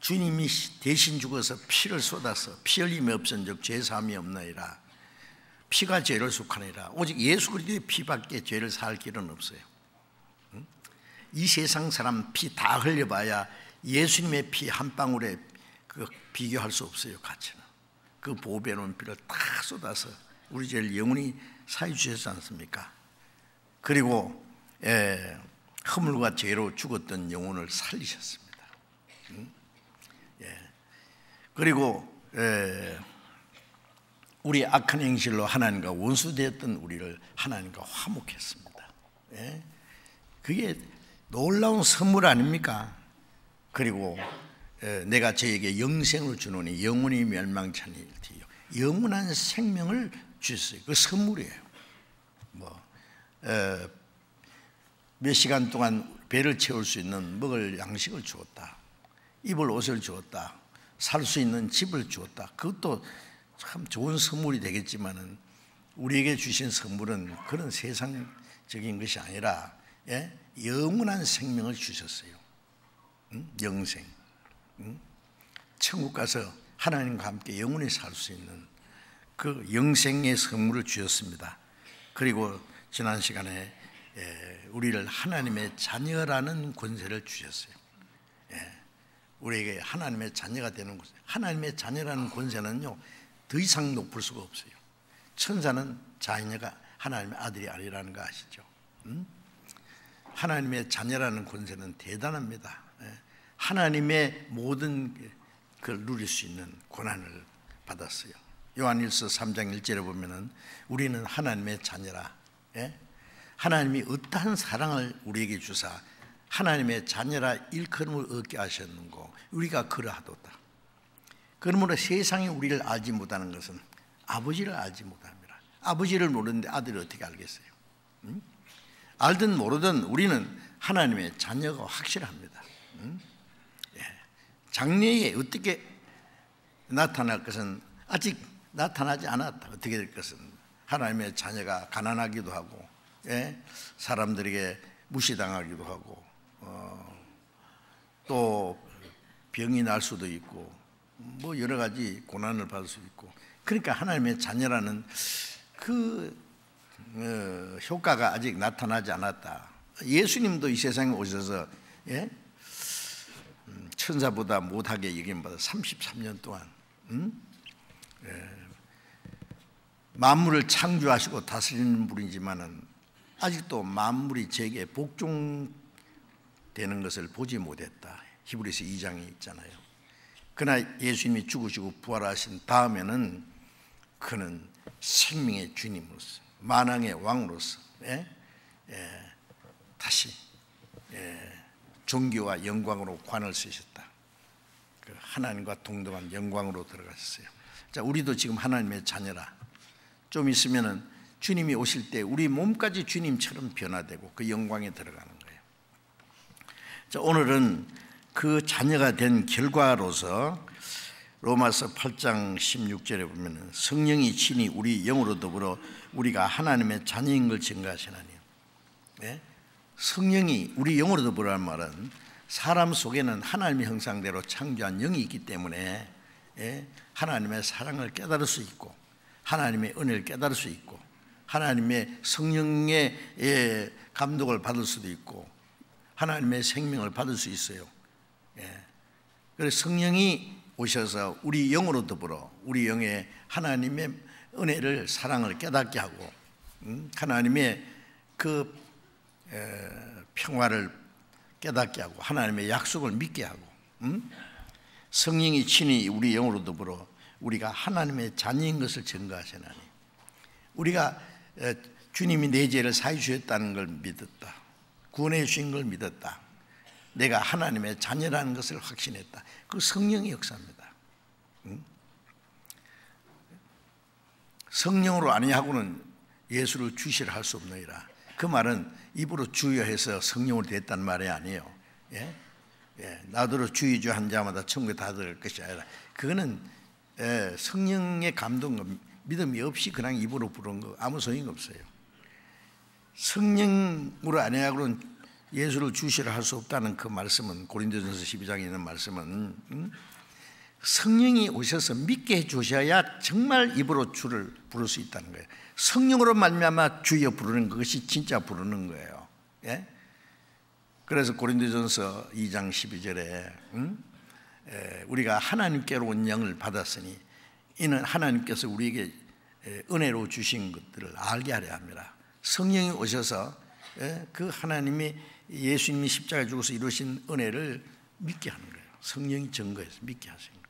주님이 대신 죽어서 피를 쏟아서 피 흘림이 없은즉 죄 사함이 없나이다. 피가 죄를 속하니라. 오직 예수 그리스도의 피밖에 죄를 사할 길은 없어요. 이 세상 사람 피 다 흘려봐야 예수님의 피 한 방울에 그 비교할 수 없어요. 가치는. 그 보배로운 피를 다 쏟아서 우리 죄를 영원히 사해 주셨지 않습니까? 그리고 허물과 죄로 죽었던 영혼을 살리셨습니다. 그리고 우리 악한 행실로 하나님과 원수되었던 우리를 하나님과 화목했습니다. 그게 놀라운 선물 아닙니까? 그리고 내가 저에게 영생을 주노니 영원히 멸망치 아니리요. 영원한 생명을 주셨어요. 그 선물이에요. 몇 시간 동안 배를 채울 수 있는 먹을 양식을 주었다. 입을 옷을 주었다. 살 수 있는 집을 주었다. 그것도 참 좋은 선물이 되겠지만은, 우리에게 주신 선물은 그런 세상적인 것이 아니라 영원한 생명을 주셨어요. 영생. 천국 가서 하나님과 함께 영원히 살 수 있는 그 영생의 선물을 주셨습니다. 그리고 지난 시간에 우리를 하나님의 자녀라는 권세를 주셨어요. 우리에게 하나님의 자녀가 되는 권세. 하나님의 자녀라는 권세는요, 더 이상 높을 수가 없어요. 천사는 자녀가 하나님의 아들이 아니라는 거 아시죠? 하나님의 자녀라는 권세는 대단합니다. 하나님의 모든 걸 누릴 수 있는 권한을 받았어요. 요한일서 3장 1절에 보면은 우리는 하나님의 자녀라. 하나님이 어떠한 사랑을 우리에게 주사 하나님의 자녀라 일컬음을 얻게 하셨는고 우리가 그러하도다. 그러므로 세상이 우리를 알지 못하는 것은 아버지를 알지 못합니다. 아버지를 모르는데 아들을 어떻게 알겠어요? 알든 모르든 우리는 하나님의 자녀가 확실합니다. 장래에 어떻게 나타날 것은 아직 나타나지 않았다. 어떻게 될 것은 하나님의 자녀가 가난하기도 하고, 사람들에게 무시당하기도 하고, 또 병이 날 수도 있고, 뭐 여러 가지 고난을 받을 수 있고. 그러니까 하나님의 자녀라는 그 효과가 아직 나타나지 않았다. 예수님도 이 세상에 오셔서 천사보다 못하게 여김받아 33년 동안 만물을 창조하시고 다스리는 분이지만은 아직도 만물이 제게 복종되는 것을 보지 못했다. 히브리서 2장에 있잖아요. 그러나 예수님이 죽으시고 부활하신 다음에는 그는 생명의 주님으로서, 만왕의 왕으로서 다시 존귀와 영광으로 관을 쓰셨다. 그 하나님과 동등한 영광으로 들어가셨어요. 자, 우리도 지금 하나님의 자녀라. 좀 있으면은 주님이 오실 때 우리 몸까지 주님처럼 변화되고 그 영광에 들어가는 거예요. 자, 오늘은 그 자녀가 된 결과로서 로마서 8장 16절에 보면은 성령이 친히 우리 영으로 더불어 우리가 하나님의 자녀인 걸 증거하시나니. 성령이 우리 영으로 더불어라는 말은 사람 속에는 하나님의 형상대로 창조한 영이 있기 때문에 하나님의 사랑을 깨달을 수 있고, 하나님의 은혜를 깨달을 수 있고, 하나님의 성령의 감독을 받을 수도 있고, 하나님의 생명을 받을 수 있어요. 그래서 성령이 오셔서 우리 영으로 더불어 우리 영에 하나님의 은혜를, 사랑을 깨닫게 하고, 하나님의 그 평화를 깨닫게 하고, 하나님의 약속을 믿게 하고, 성령이 친히 우리 영으로 더불어 우리가 하나님의 자녀인 것을 증거하시나니. 우리가 주님이 내 죄를 사해 주셨다는 걸 믿었다. 구원해 주신 걸 믿었다. 내가 하나님의 자녀라는 것을 확신했다. 그 성령의 역사입니다. 성령으로 아니하고는 예수를 주시라 할 수 없느니라. 그 말은 입으로 주여 해서 성령으로 됐다는 말이 아니에요. 나더러 주여 한 자마다 천국에 다 들어갈 것이 아니라, 그거는 성령의 감동, 믿음이 없이 그냥 입으로 부른 거 아무 소용이 없어요. 성령으로 아니하고는 예수를 주시라 할 수 없다는 그 말씀은, 고린도전서 12장에 있는 말씀은 성령이 오셔서 믿게 해 주셔야 정말 입으로 주를 부를 수 있다는 거예요. 성령으로 말미암아 주여 부르는 것이 진짜 부르는 거예요. 그래서 고린도전서 2장 12절에 우리가 하나님께로 온 영을 받았으니 이는 하나님께서 우리에게 은혜로 주신 것들을 알게 하려 합니다. 성령이 오셔서 그 하나님이 예수님이 십자가에 죽어서 이루신 은혜를 믿게 하는 거예요. 성령이 증거해서 믿게 하신 거예요.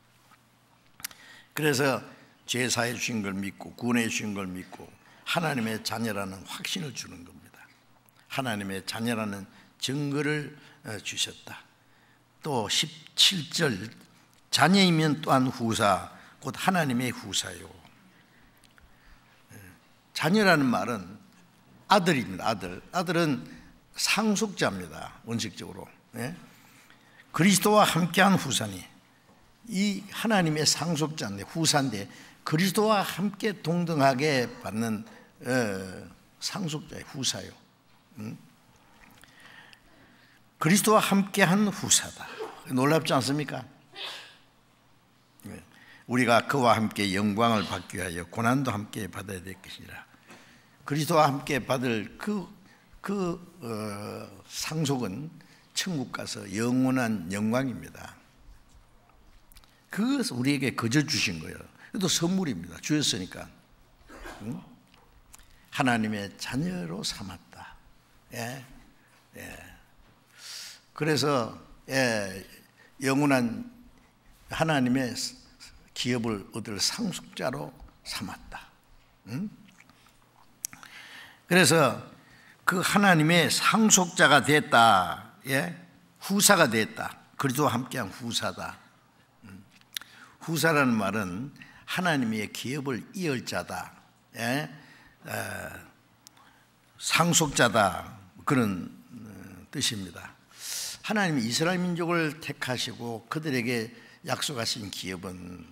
그래서 죄 사해 주신 걸 믿고 구원해 주신 걸 믿고 하나님의 자녀라는 확신을 주는 겁니다. 하나님의 자녀라는 증거를 주셨다. 또 17절, 자녀이면 또한 후사, 곧 하나님의 후사요. 자녀라는 말은 아들입니다. 아들은 상속자입니다. 원칙적으로. 그리스도와 함께한 후사니, 이 하나님의 상속자인데, 후사인데 그리스도와 함께 동등하게 받는 상속자의 후사요. 그리스도와 함께한 후사다. 놀랍지 않습니까? 우리가 그와 함께 영광을 받기 위하여 고난도 함께 받아야 될 것이라. 그리스도와 함께 받을 상속은 천국 가서 영원한 영광입니다. 그것을 우리에게 거저 주신 거예요. 그것도 선물입니다. 주셨으니까. 하나님의 자녀로 삼았다. 그래서 영원한 하나님의 기업을 얻을 상속자로 삼았다. 그래서 그 하나님의 상속자가 됐다. 후사가 됐다. 그리스도와 함께한 후사다. 후사라는 말은 하나님의 기업을 이을 자다. 상속자다. 그런 뜻입니다. 하나님이 이스라엘 민족을 택하시고 그들에게 약속하신 기업은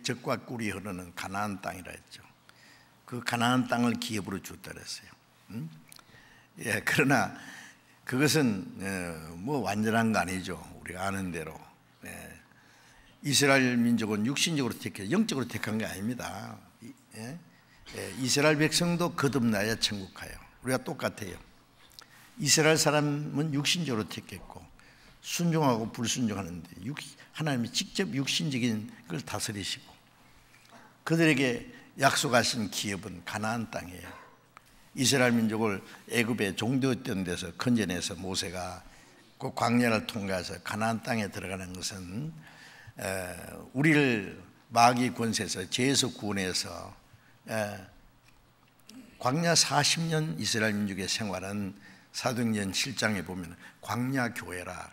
적과 꿀이 흐르는 가나안 땅이라 했죠. 그 가나안 땅을 기업으로 줬다 그랬어요. 예, 그러나 그것은 뭐 완전한 거 아니죠. 우리가 아는 대로. 예, 이스라엘 민족은 육신적으로 택해, 영적으로 택한 게 아닙니다. 예? 예, 이스라엘 백성도 거듭나야 천국 가요. 우리가 똑같아요. 이스라엘 사람은 육신적으로 택했고 순종하고 불순종하는데 하나님이 직접 육신적인 걸 다스리시고 그들에게 약속하신 기업은 가나안 땅이에요. 이스라엘 민족을 애굽의 종되었던 데서 건져내서 모세가 그 광야를 통과해서 가나안 땅에 들어가는 것은 우리를 마귀 권세에서 죄에서 구원해서 광야 40년 이스라엘 민족의 생활은 사도행전 7장에 보면 광야 교회라,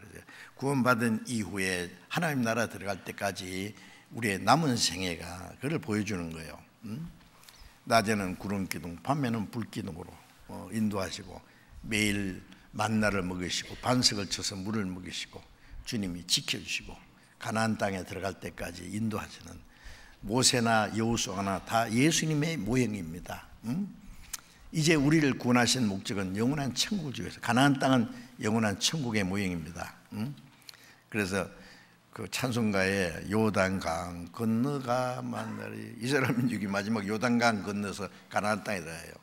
구원받은 이후에 하나님 나라 들어갈 때까지 우리의 남은 생애가 그걸 보여주는 거예요. 낮에는 구름 기둥, 밤에는 불 기둥으로 인도하시고 매일 만나를 먹이시고 반석을 쳐서 물을 먹이시고 주님이 지켜주시고 가나안 땅에 들어갈 때까지 인도하시는 모세나 여호수아나 다 예수님의 모형입니다. 이제 우리를 구원하신 목적은 영원한 천국을 주기 위해서. 가나안 땅은 영원한 천국의 모형입니다. 그래서 그 찬송가에 요단강 건너가 만나리, 이스라엘 민족이 마지막 요단강 건너서 가나안 땅에 들어가요.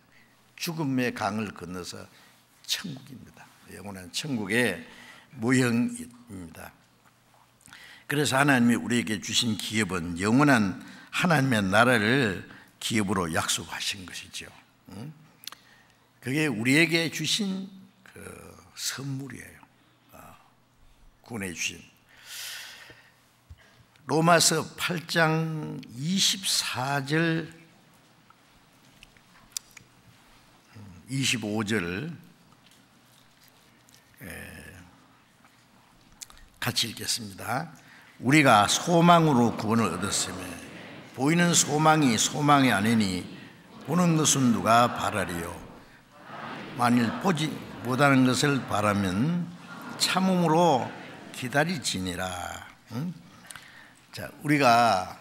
죽음의 강을 건너서 천국입니다. 영원한 천국의 모형입니다. 그래서 하나님이 우리에게 주신 기업은 영원한 하나님의 나라를 기업으로 약속하신 것이죠. 그게 우리에게 주신 그 선물이에요. 구원해 주신. 로마서 8장 24절 25절 같이 읽겠습니다. 우리가 소망으로 구원을 얻었으며 보이는 소망이 소망이 아니니 보는 것은 누가 바라리요. 만일 보지 못하는 것을 바라면 참음으로 기다리지니라. 자, 우리가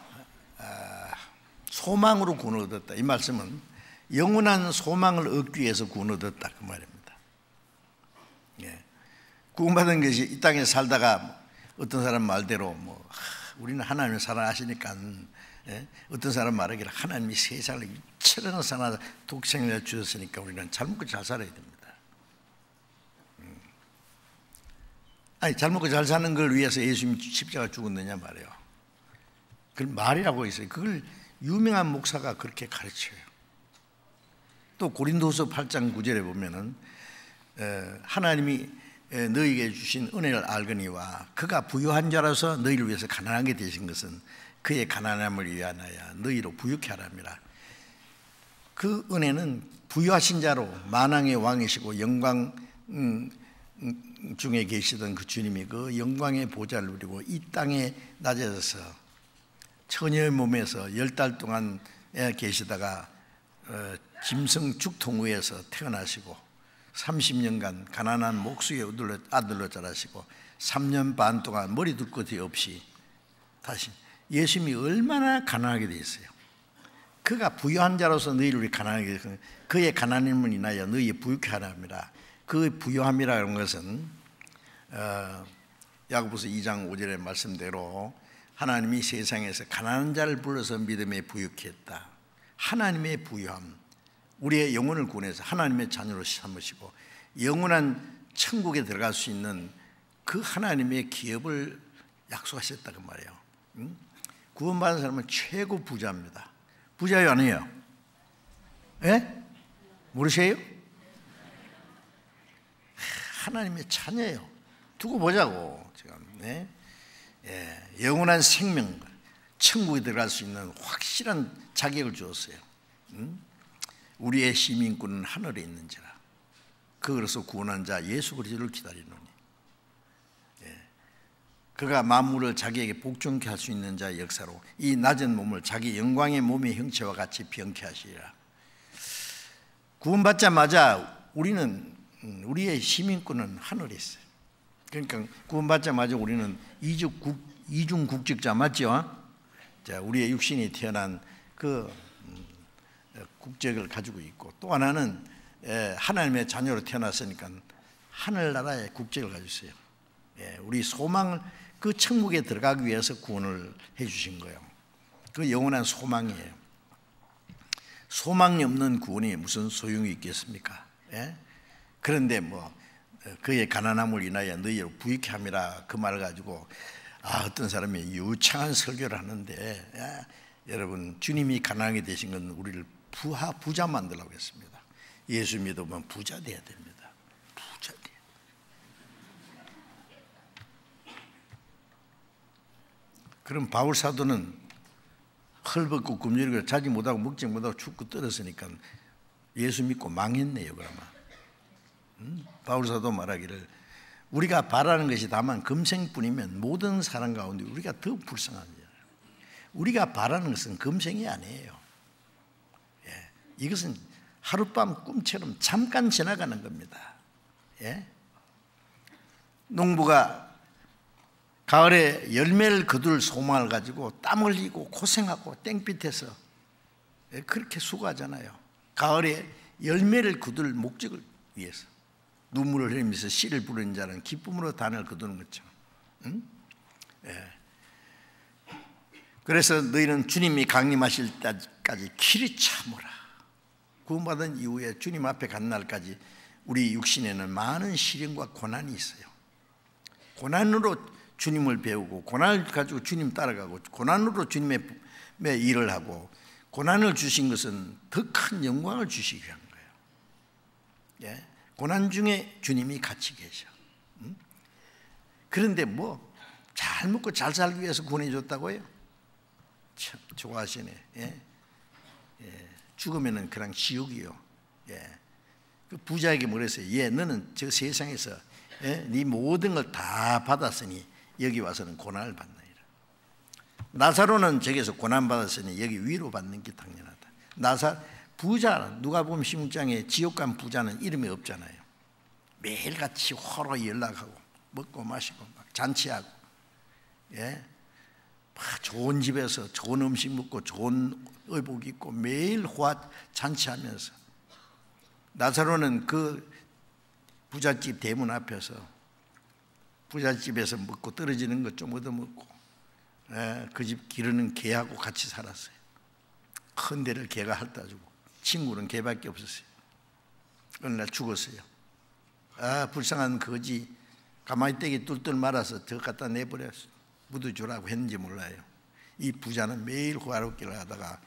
소망으로 구원을 얻었다. 이 말씀은 영원한 소망을 얻기 위해서 구원을 얻었다 그 말입니다. 예. 구원받은 것이 이 땅에 살다가 어떤 사람 말대로 우리는 하나님을 사랑하시니까, 예? 어떤 사람 말하기를 하나님이 세상을 이처럼 사나 독생을 주셨으니까 우리는 잘 먹고 잘 살아야 됩니다. 아니, 잘 먹고 잘 사는 걸 위해서 예수님이 십자가 죽었느냐 말이에요. 그걸 말이라고 있어요. 그걸 유명한 목사가 그렇게 가르쳐요. 또 고린도서 8장 9절에 보면은 하나님이 너희에게 주신 은혜를 알거니와 그가 부유한 자라서 너희를 위해서 가난하게 되신 것은 그의 가난함을 위하여 너희로 부유케 하람이라. 그 은혜는 부유하신 자로 만왕의 왕이시고 영광 중에 계시던 그 주님이 그 영광의 보좌를 누리고 이 땅에 낮아져서 처녀의 몸에서 10달 동안 계시다가 짐승 죽통 위에서 태어나시고 30년간 가난한 목수의 아들로 자라시고 3년 반 동안 머리 둘 것이 없이 다시 예수님이 얼마나 가난하게 되었어요. 그가 부유한 자로서 너희를 가난하게 되었어요. 그의 가난함을 인하여 너희의 부유케 하람이라. 그 부유함이라는 것은 야고보서 2장 5절의 말씀대로 하나님이 세상에서 가난한 자를 불러서 믿음에 부유케 했다. 하나님의 부유함, 우리의 영혼을 구원해서 하나님의 자녀로 삼으시고 영원한 천국에 들어갈 수 있는 그 하나님의 기업을 약속하셨다 그 말이에요. 구원받은 사람은 최고 부자입니다. 부자요 아니에요? 예? 모르세요? 하나님의 자녀예요. 두고 보자고 지금. 네? 예, 영원한 생명, 천국에 들어갈 수 있는 확실한 자격을 주었어요. 우리의 시민권은 하늘에 있는지라. 그것으로 구원한 자 예수 그리스도를 기다리노니. 예, 그가 만물을 자기에게 복종케 할 수 있는 자의 역사로 이 낮은 몸을 자기 영광의 몸의 형체와 같이 병케 하시리라. 구원받자마자 우리는 우리의 시민권은 하늘에 있어요. 그러니까 구원받자마자 우리는 이중 국적자 맞죠? 자, 우리의 육신이 태어난 그 국적을 가지고 있고, 또 하나는 하나님의 자녀로 태어났으니까 하늘나라의 국적을 가지고 있어요. 우리 소망을, 그 천국에 들어가기 위해서 구원을 해 주신 거예요. 그 영원한 소망이에요. 소망이 없는 구원이 무슨 소용이 있겠습니까? 그런데 뭐 그의 가난함을 인하여 너희를 부익케 함이라, 그 말을 가지고 어떤 사람이 유창한 설교를 하는데, 여러분, 주님이 가난하게 되신 건 우리를 부자 만들려고 했습니다. 예수 믿으면 부자 돼야 됩니다. 부자 돼야. 그럼 바울 사도는 헐벗고 굶주리고 자지 못하고 먹지 못하고 죽고 떨었으니까 예수 믿고 망했네요. 그러면 바울 사도 말하기를, 우리가 바라는 것이 다만 금생뿐이면 모든 사람 가운데 우리가 더 불쌍하잖아요. 우리가 바라는 것은 금생이 아니에요. 이것은 하룻밤 꿈처럼 잠깐 지나가는 겁니다. 농부가 가을에 열매를 거둘 소망을 가지고 땀 흘리고 고생하고 땡빛에서 그렇게 수고하잖아요. 가을에 열매를 거둘 목적을 위해서 눈물을 흘리면서 씨를 부르는 자는 기쁨으로 단을 거두는 것처럼. 그래서 너희는 주님이 강림하실 때까지 길이 참으라. 구원받은 이후에 주님 앞에 간 날까지 우리 육신에는 많은 시련과 고난이 있어요. 고난으로 주님을 배우고, 고난을 가지고 주님 따라가고, 고난으로 주님의 일을 하고, 고난을 주신 것은 더 큰 영광을 주시기 위한 거예요. 고난 중에 주님이 같이 계셔. 그런데 뭐 잘 먹고 잘 살기 위해서 구원해 줬다고요? 참 좋아하시네. 죽으면은 그냥 지옥이요. 그 부자에게 뭐랬어요? 너는 저 세상에서 네 모든 걸 다 받았으니 여기 와서는 고난을 받느니라. 나사로는 저기서 고난 받았으니 여기 위로 받는 게 당연하다. 부자, 누가 보면 16장에 지옥 간 부자는 이름이 없잖아요. 매일같이 화로 연락하고 먹고 마시고 막 잔치하고, 좋은 집에서 좋은 음식 먹고 좋은 의복 입고 매일 호화 잔치하면서, 나사로는 그 부잣집 대문 앞에서 부잣집에서 먹고 떨어지는 것 좀 얻어먹고, 그 집 기르는 개하고 같이 살았어요. 큰 데를 개가 핥아 주고, 친구는 개밖에 없었어요. 어느 날 죽었어요. 불쌍한 거지 가만히 떼기 뚫뚫 말아서 저 갖다 내버려서 묻어주라고 했는지 몰라요. 이 부자는 매일 호화롭기를 하다가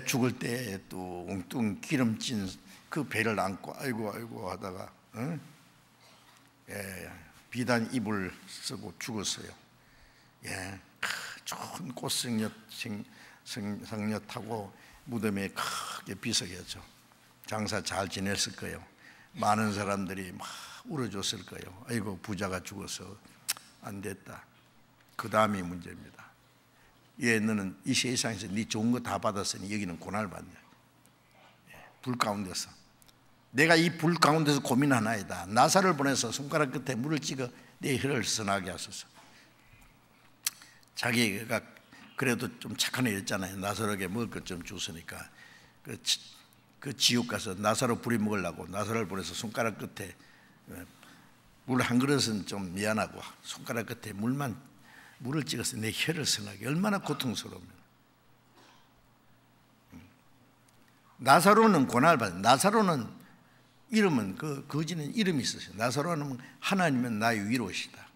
죽을 때 또 엉뚱 기름진 그 배를 안고 아이고 하다가 비단 이불 쓰고 죽었어요. 좋은 꽃승려 타고 무덤에 크게 비석이었죠. 장사 잘 지냈을 거예요. 많은 사람들이 막 울어줬을 거예요. 아이고 부자가 죽어서 안 됐다. 그 다음이 문제입니다. 너는 이 세상에서 네 좋은 거 다 받았으니 여기는 고난을 받냐. 불 가운데서, 내가 이 불 가운데서 고민하나이다. 나사를 보내서 손가락 끝에 물을 찍어 내 혀를 선하게 하소서. 자기가 그래도 좀 착한 애였잖아요. 나사로에게 먹을 것 좀 줬으니까 그 지옥 가서 나사로 부리 먹으려고 나사로를 보내서 손가락 끝에 물 한 그릇은 좀 미안하고 손가락 끝에 물을 찍어서 내 혀를 선하게. 얼마나 고통스러우면. 나사로는 고난을 받아요. 나사로는 이름은 거지는 이름이 있었어요. 나사로는 하나님은 나의 위로시다,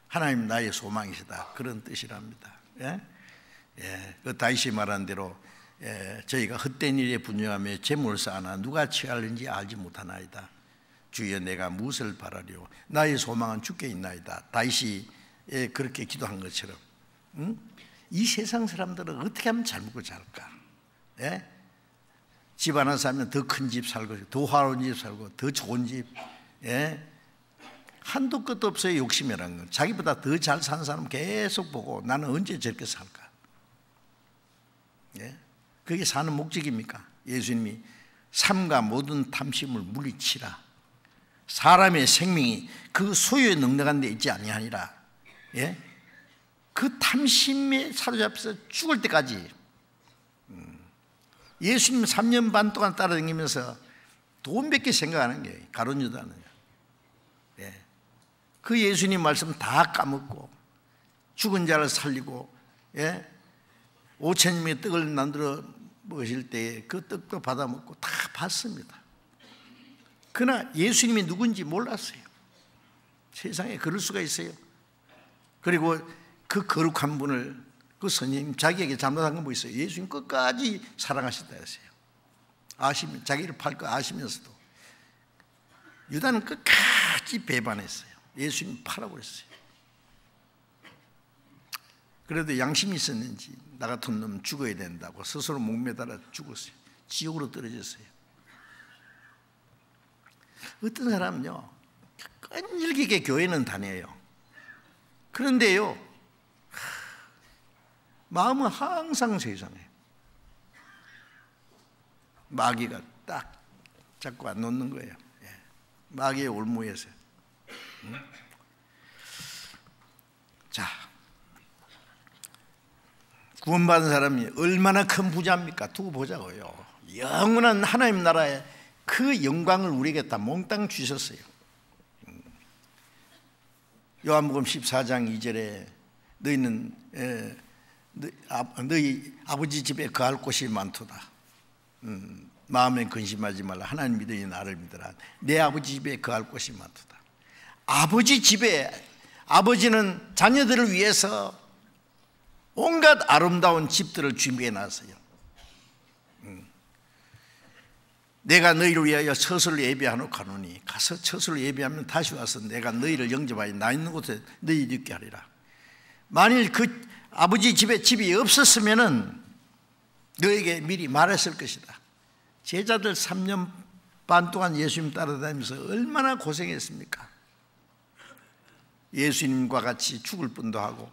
하나님 나의 소망이시다, 그런 뜻이랍니다. 그 다윗이 말한 대로 저희가 헛된 일에 분유하며 재물을 쌓아나 누가 취하는지 알지 못하나이다. 주여 내가 무엇을 바라리요? 나의 소망은 주께 있나이다. 다윗이 그렇게 기도한 것처럼, 이 세상 사람들은 어떻게 하면 잘 먹고 잘까? 집 하나 사면 더 큰 집 살고, 더 화려한 집 살고, 더 좋은 집, 한도 끝도 없어요. 욕심이라는 건 자기보다 더 잘 사는 사람 계속 보고 나는 언제 저렇게 살까? 그게 사는 목적입니까? 예수님이 삶과 모든 탐심을 물리치라. 사람의 생명이 그 소유에 넉넉한 데 있지 아니하니라. 예? 그 탐심에 사로잡혀서 죽을 때까지 예수님 3년 반 동안 따라다니면서 돈밖에 생각 안 한 거예요. 가룟 유다는. 예. 그 예수님 말씀 다 까먹고 죽은 자를 살리고, 예? 5,000명의 떡을 만들어 먹으실 때 그 떡도 받아 먹고 다 봤습니다. 그러나 예수님이 누군지 몰랐어요. 세상에 그럴 수가 있어요. 그리고 그 거룩한 분을, 그 선생님 자기에게 잘못한 건 뭐 있어요? 예수님 끝까지 사랑하셨다 했어요. 아시면, 자기를 팔 거 아시면서도. 유다는 끝까지 배반했어요. 예수님 팔아버렸어요. 그래도 양심이 있었는지 나 같은 놈 죽어야 된다고 스스로 목매달아 죽었어요. 지옥으로 떨어졌어요. 어떤 사람은요, 끈질기게 교회는 다녀요. 그런데요, 마음은 항상 세상에 마귀가 딱 잡고 안 놓는 거예요. 마귀의 올무에서. 자, 구원받은 사람이 얼마나 큰 부자입니까? 두고 보자고요. 영원한 하나님 나라의 그 영광을 우리에게 다 몽땅 주셨어요. 요한복음 14장 2절에 너희는 너희 아버지 집에 거할 곳이 많도다. 마음에 근심하지 말라. 하나님 믿으니 나를 믿으라. 내 아버지 집에 거할 곳이 많도다. 아버지 집에, 아버지는 자녀들을 위해서 온갖 아름다운 집들을 준비해 놨어요. 내가 너희를 위하여 처소를 예비하노 가노니, 가서 처소를 예비하면 다시 와서 내가 너희를 영접하여 나 있는 곳에 너희를 있게 하리라. 만일 그 아버지 집에 집이 없었으면은 너에게 미리 말했을 것이다. 제자들 3년 반 동안 예수님 따라다니면서 얼마나 고생했습니까? 예수님과 같이 죽을 뻔도 하고,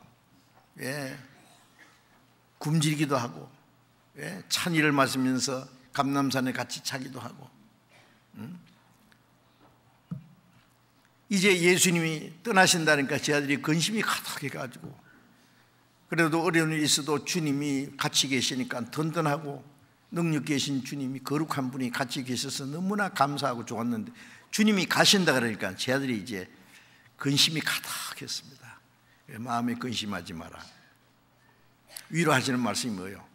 예, 굶주리기도 하고, 예, 찬이를 마시면서 감람산에 같이 자기도 하고. 이제 예수님이 떠나신다니까 제자들이 근심이 가득해가지고, 그래도 어려운 일이 있어도 주님이 같이 계시니까 든든하고, 능력 계신 주님이, 거룩한 분이 같이 계셔서 너무나 감사하고 좋았는데, 주님이 가신다 그러니까 제자들이 이제 근심이 가득했습니다. 마음에 근심하지 마라. 위로하시는 말씀이 뭐예요?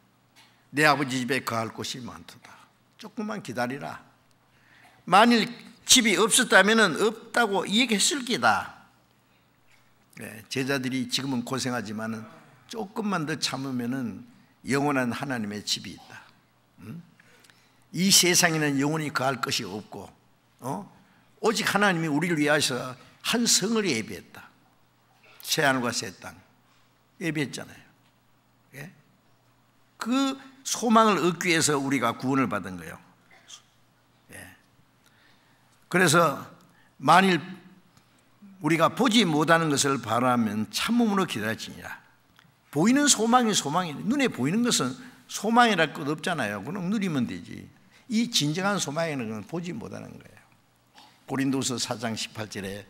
내 아버지 집에 거할 곳이 많도다. 조금만 기다리라. 만일 집이 없었다면 없다고 얘기했을 기다. 제자들이 지금은 고생하지만 조금만 더 참으면 영원한 하나님의 집이 있다. 이 세상에는 영원히 거할 것이 없고, 오직 하나님이 우리를 위하여서 한 성을 예비했다. 새하늘과 새 땅 예비했잖아요. 그 소망을 얻기 위해서 우리가 구원을 받은 거예요. 그래서 만일 우리가 보지 못하는 것을 바라면 참음으로 기다리니라. 보이는 소망이 소망이, 눈에 보이는 것은 소망이랄 것 없잖아요. 그럼 누리면 되지. 이 진정한 소망에는 보지 못하는 거예요. 고린도서 4장 18절에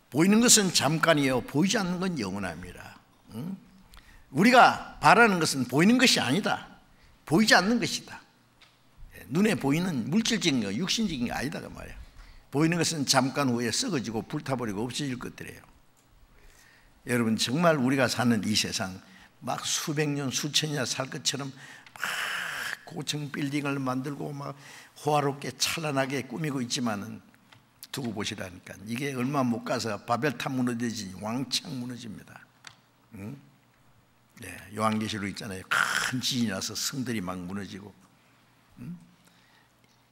보이는 것은 잠깐이요 보이지 않는 건 영원합니다. 우리가 바라는 것은 보이는 것이 아니다. 보이지 않는 것이다. 눈에 보이는 물질적인 거, 육신적인 게 아니다 그 말이에요. 보이는 것은 잠깐 후에 썩어지고 불타버리고 없어질 것들이에요. 여러분, 정말 우리가 사는 이 세상 막 수백 년 수천 년 살 것처럼 막 고층 빌딩을 만들고 막 호화롭게 찬란하게 꾸미고 있지만은 두고 보시라니까 이게 얼마 못 가서 바벨탑 무너지지 왕창 무너집니다. 요한계시록 있잖아요. 큰 지진이 나서 성들이 막 무너지고.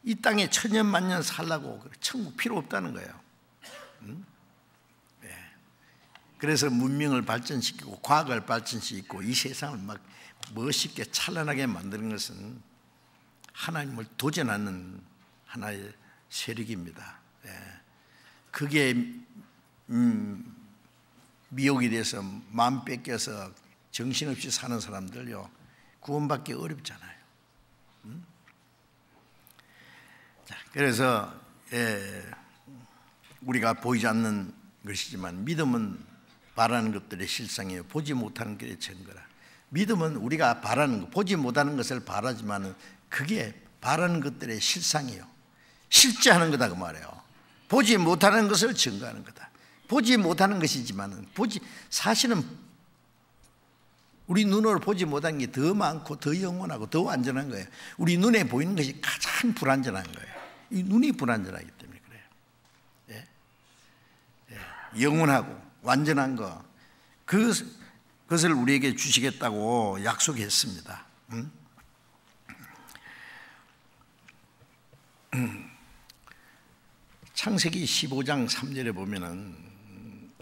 이 땅에 천년 만년 살라고 천국 필요 없다는 거예요. 그래서 문명을 발전시키고 과학을 발전시키고 이 세상을 막 멋있게 찬란하게 만드는 것은 하나님을 도전하는 하나의 세력입니다. 그게 미혹이 돼서 마음 뺏겨서 정신없이 사는 사람들요 구원받기 어렵잖아요. 자, 그래서 우리가 보이지 않는 것이지만 믿음은 바라는 것들의 실상이에요. 보지 못하는 것의 증거라. 믿음은 우리가 바라는 것, 보지 못하는 것을 바라지만 그게 바라는 것들의 실상이에요. 실제하는 거다 그 말이에요. 보지 못하는 것을 증거하는 거다. 보지 못하는 것이지만 사실은 우리 눈으로 보지 못한 게 더 많고 더 영원하고 더 완전한 거예요. 우리 눈에 보이는 것이 가장 불완전한 거예요. 이 눈이 불완전하기 때문에 그래요. 영원하고 완전한 거, 그것을 우리에게 주시겠다고 약속했습니다. 창세기 15장 3절에 보면은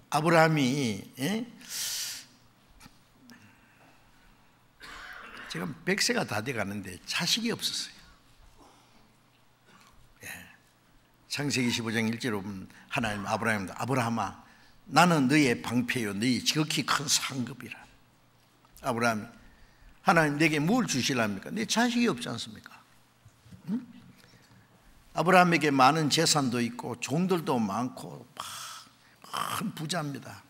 아브라함이 지금 100세가 다 돼가는데 자식이 없었어요. 창세기 15장 1절에 보면 하나님 아브라함입니다. 아브라함아, 나는 너의 방패요, 너의 지극히 큰 상급이라. 아브라함이 하나님 내게 뭘 주시랍니까? 내 자식이 없지 않습니까? 아브라함에게 많은 재산도 있고 종들도 많고 큰 부자입니다.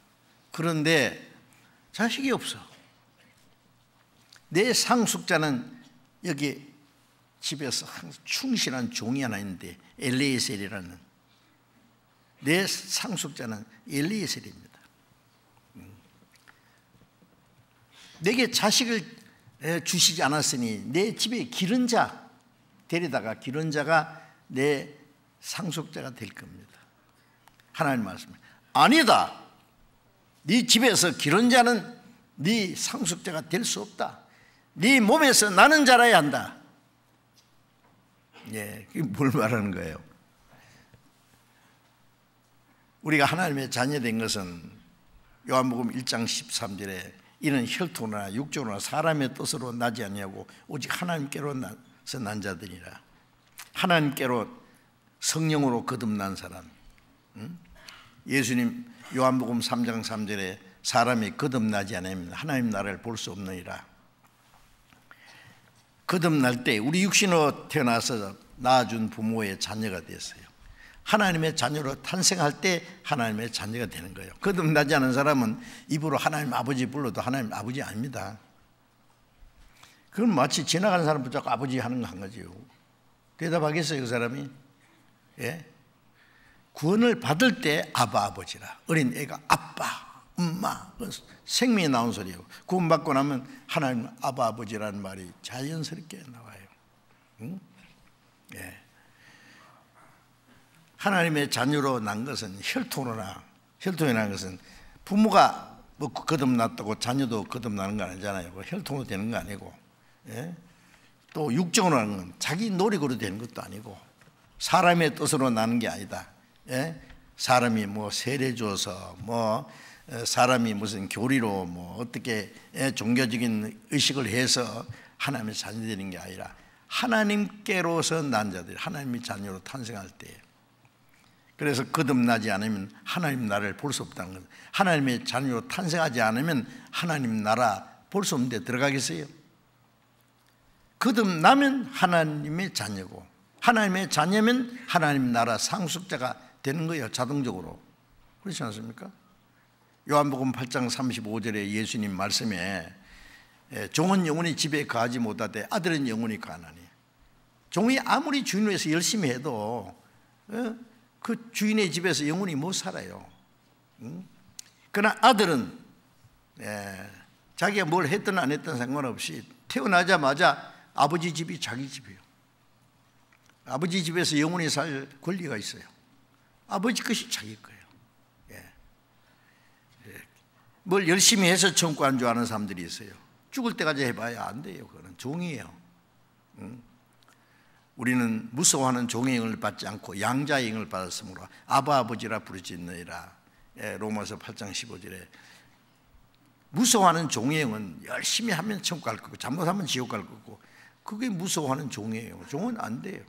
그런데 자식이 없어. 내 상속자는 여기 집에서 충실한 종이 하나 있는데 엘리에셀이라는, 내 상속자는 엘리에셀입니다. 내게 자식을 주시지 않았으니 내 집에 기른 자 데려다가 기른 자가 내 상속자가 될 겁니다. 하나님 말씀입니다. 아니다. 네 집에서 기른 자는 네 상속자가 될 수 없다. 네 몸에서 나는 자라야 한다. 그게 뭘 말하는 거예요? 우리가 하나님의 자녀된 것은 요한복음 1장 13절에 이는 혈통이나 육적으로나 사람의 뜻으로 나지 아니하고 오직 하나님께로서 난 자들이라. 하나님께로 성령으로 거듭난 사람. 예수님 요한복음 3장 3절에 사람이 거듭나지 않으면 하나님 나라를 볼 수 없느니라. 거듭날 때 우리 육신으로 태어나서 낳아준 부모의 자녀가 됐어요. 하나님의 자녀로 탄생할 때 하나님의 자녀가 되는 거예요. 거듭나지 않은 사람은 입으로 하나님 아버지 불러도 하나님 아버지 아닙니다. 그건 마치 지나가는 사람 붙잡고 아버지 하는 거 한 거지요. 대답하겠어요 그 사람이? 구원을 받을 때 아바 아버지라. 어린 애가 아빠 엄마 생명이 나온 소리예요. 구원받고 나면 하나님 아바 아버지라는 말이 자연스럽게 나와요. 하나님의 자녀로 난 것은 혈통으로 난 것은 부모가 뭐 거듭났다고 자녀도 거듭나는 거 아니잖아요. 혈통으로 되는 거 아니고, 또 육정으로 나는 건 자기 노력으로 되는 것도 아니고 사람의 뜻으로 나는 게 아니다. 사람이 뭐 세례 줘서 뭐 사람이 무슨 교리로 뭐 어떻게 종교적인 의식을 해서 하나님의 자녀 되는 게 아니라 하나님께로서 난 자들이 하나님의 자녀로 탄생할 때, 그래서 거듭나지 않으면 하나님 나라를 볼 수 없다는 것. 하나님의 자녀로 탄생하지 않으면 하나님 나라 볼 수 없는데 들어가겠어요? 거듭나면 하나님의 자녀고, 하나님의 자녀면 하나님 나라 상속자가 되는 거예요. 자동적으로. 그렇지 않습니까? 요한복음 8장 35절에 예수님 말씀에 종은 영원히 집에 거하지 못하되 아들은 영원히 거하나니. 종이 아무리 주인을 위해서 열심히 해도 그 주인의 집에서 영원히 못 살아요. 그러나 아들은 자기가 뭘 했든 안 했든 상관없이 태어나자마자 아버지 집이 자기 집이에요. 아버지 집에서 영원히 살 권리가 있어요. 아버지 것이 자기 거예요. 뭘 열심히 해서 천국 간 줄 아는 사람들이 있어요. 죽을 때까지 해봐야 안 돼요. 그거는 종이에요. 우리는 무서워하는 종의 영을 받지 않고 양자의 영을 받았으므로 아바 아버지라 부르짖느니라. 로마서 8장 15절에 무서워하는 종의 영은 열심히 하면 천국 갈 거고 잘못하면 지옥 갈 거고, 그게 무서워하는 종이에요. 종은 안 돼요.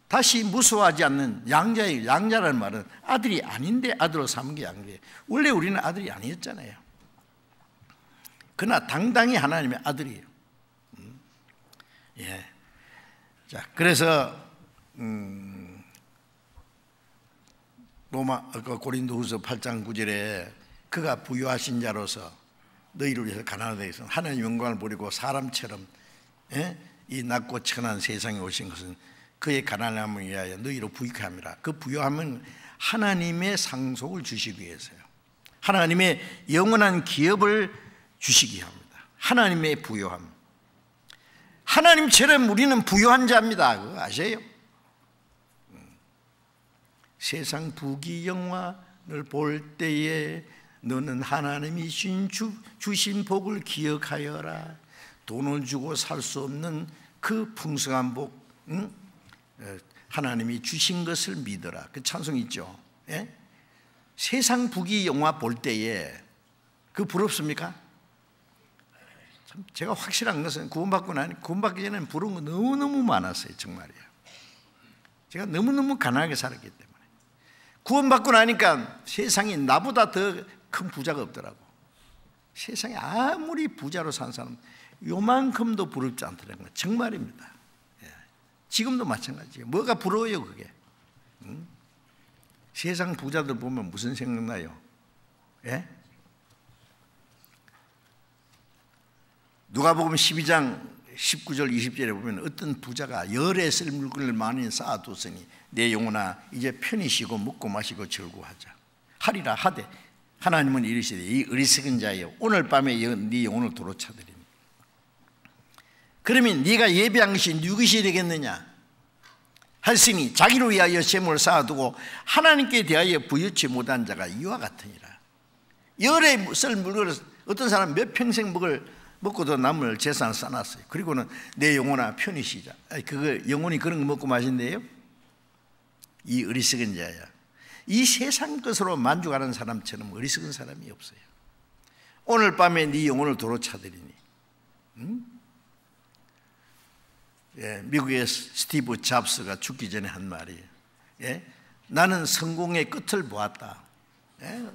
다시 무서워하지 않는 양자예요. 양자라는 말은 아들이 아닌데 아들로 삼은 게 양자예요. 원래 우리는 아들이 아니었잖아요. 그러나 당당히 하나님의 아들이에요. 자, 그래서 고린도후서 8장 9절에 그가 부유하신 자로서 너희를 위해서 가난하다 해서 하나님의 영광을 버리고 사람처럼 이 낮고 천한 세상에 오신 것은 그의 가난함을 위하여 너희로 부유케 함이라. 그 부유함은 하나님의 상속을 주시기 위해서요. 하나님의 영원한 기업을 주시기 합니다. 하나님의 부유함. 하나님처럼 우리는 부유한 자입니다. 그거 아세요? 세상 부귀영화를 볼 때에 너는 하나님이 주신 복을 기억하여라. 돈을 주고 살 수 없는 그 풍성한 복, 하나님이 주신 것을 믿어라. 그 찬송 있죠. 예? 세상 부귀영화 볼 때에 그 부럽습니까? 참 제가 확실한 것은 구원받기 전에는 부러운 거 너무너무 많았어요. 정말이에요. 제가 너무너무 가난하게 살았기 때문에. 구원받고 나니까 세상에 나보다 더 큰 부자가 없더라고. 세상에 아무리 부자로 산 사람 요만큼도 부럽지 않더라고요. 정말입니다. 예. 지금도 마찬가지예요. 뭐가 부러워요 그게? 세상 부자들 보면 무슨 생각나요? 예? 누가복음 12장 19절 20절에 보면 어떤 부자가 열에 쓸 물건을 많이 쌓아뒀으니 내 영혼아 이제 편히 쉬고 먹고 마시고 즐거워하자 하리라 하되 하나님은 이르시되 이 어리석은 자여 오늘 밤에 네 영혼을 도로 차드리니 그러면 네가 예비한 것이 누구시 되겠느냐 하시니 자기를 위하여 재물을 쌓아두고 하나님께 대하여 부유치 못한 자가 이와 같으니라. 열에 쓸 물건을 어떤 사람 몇 평생 먹고도 남을 재산을 쌓아놨어요. 그리고는 내 영혼아 편히 쉬자. 그거 영혼이 그런 거 먹고 마신대요? 이 어리석은 자야. 이 세상 것으로 만족하는 사람처럼 어리석은 사람이 없어요. 오늘 밤에 네 영혼을 도로 차드리니. 예, 미국의 스티브 잡스가 죽기 전에 한 말이에요. 예? 나는 성공의 끝을 보았다. 예?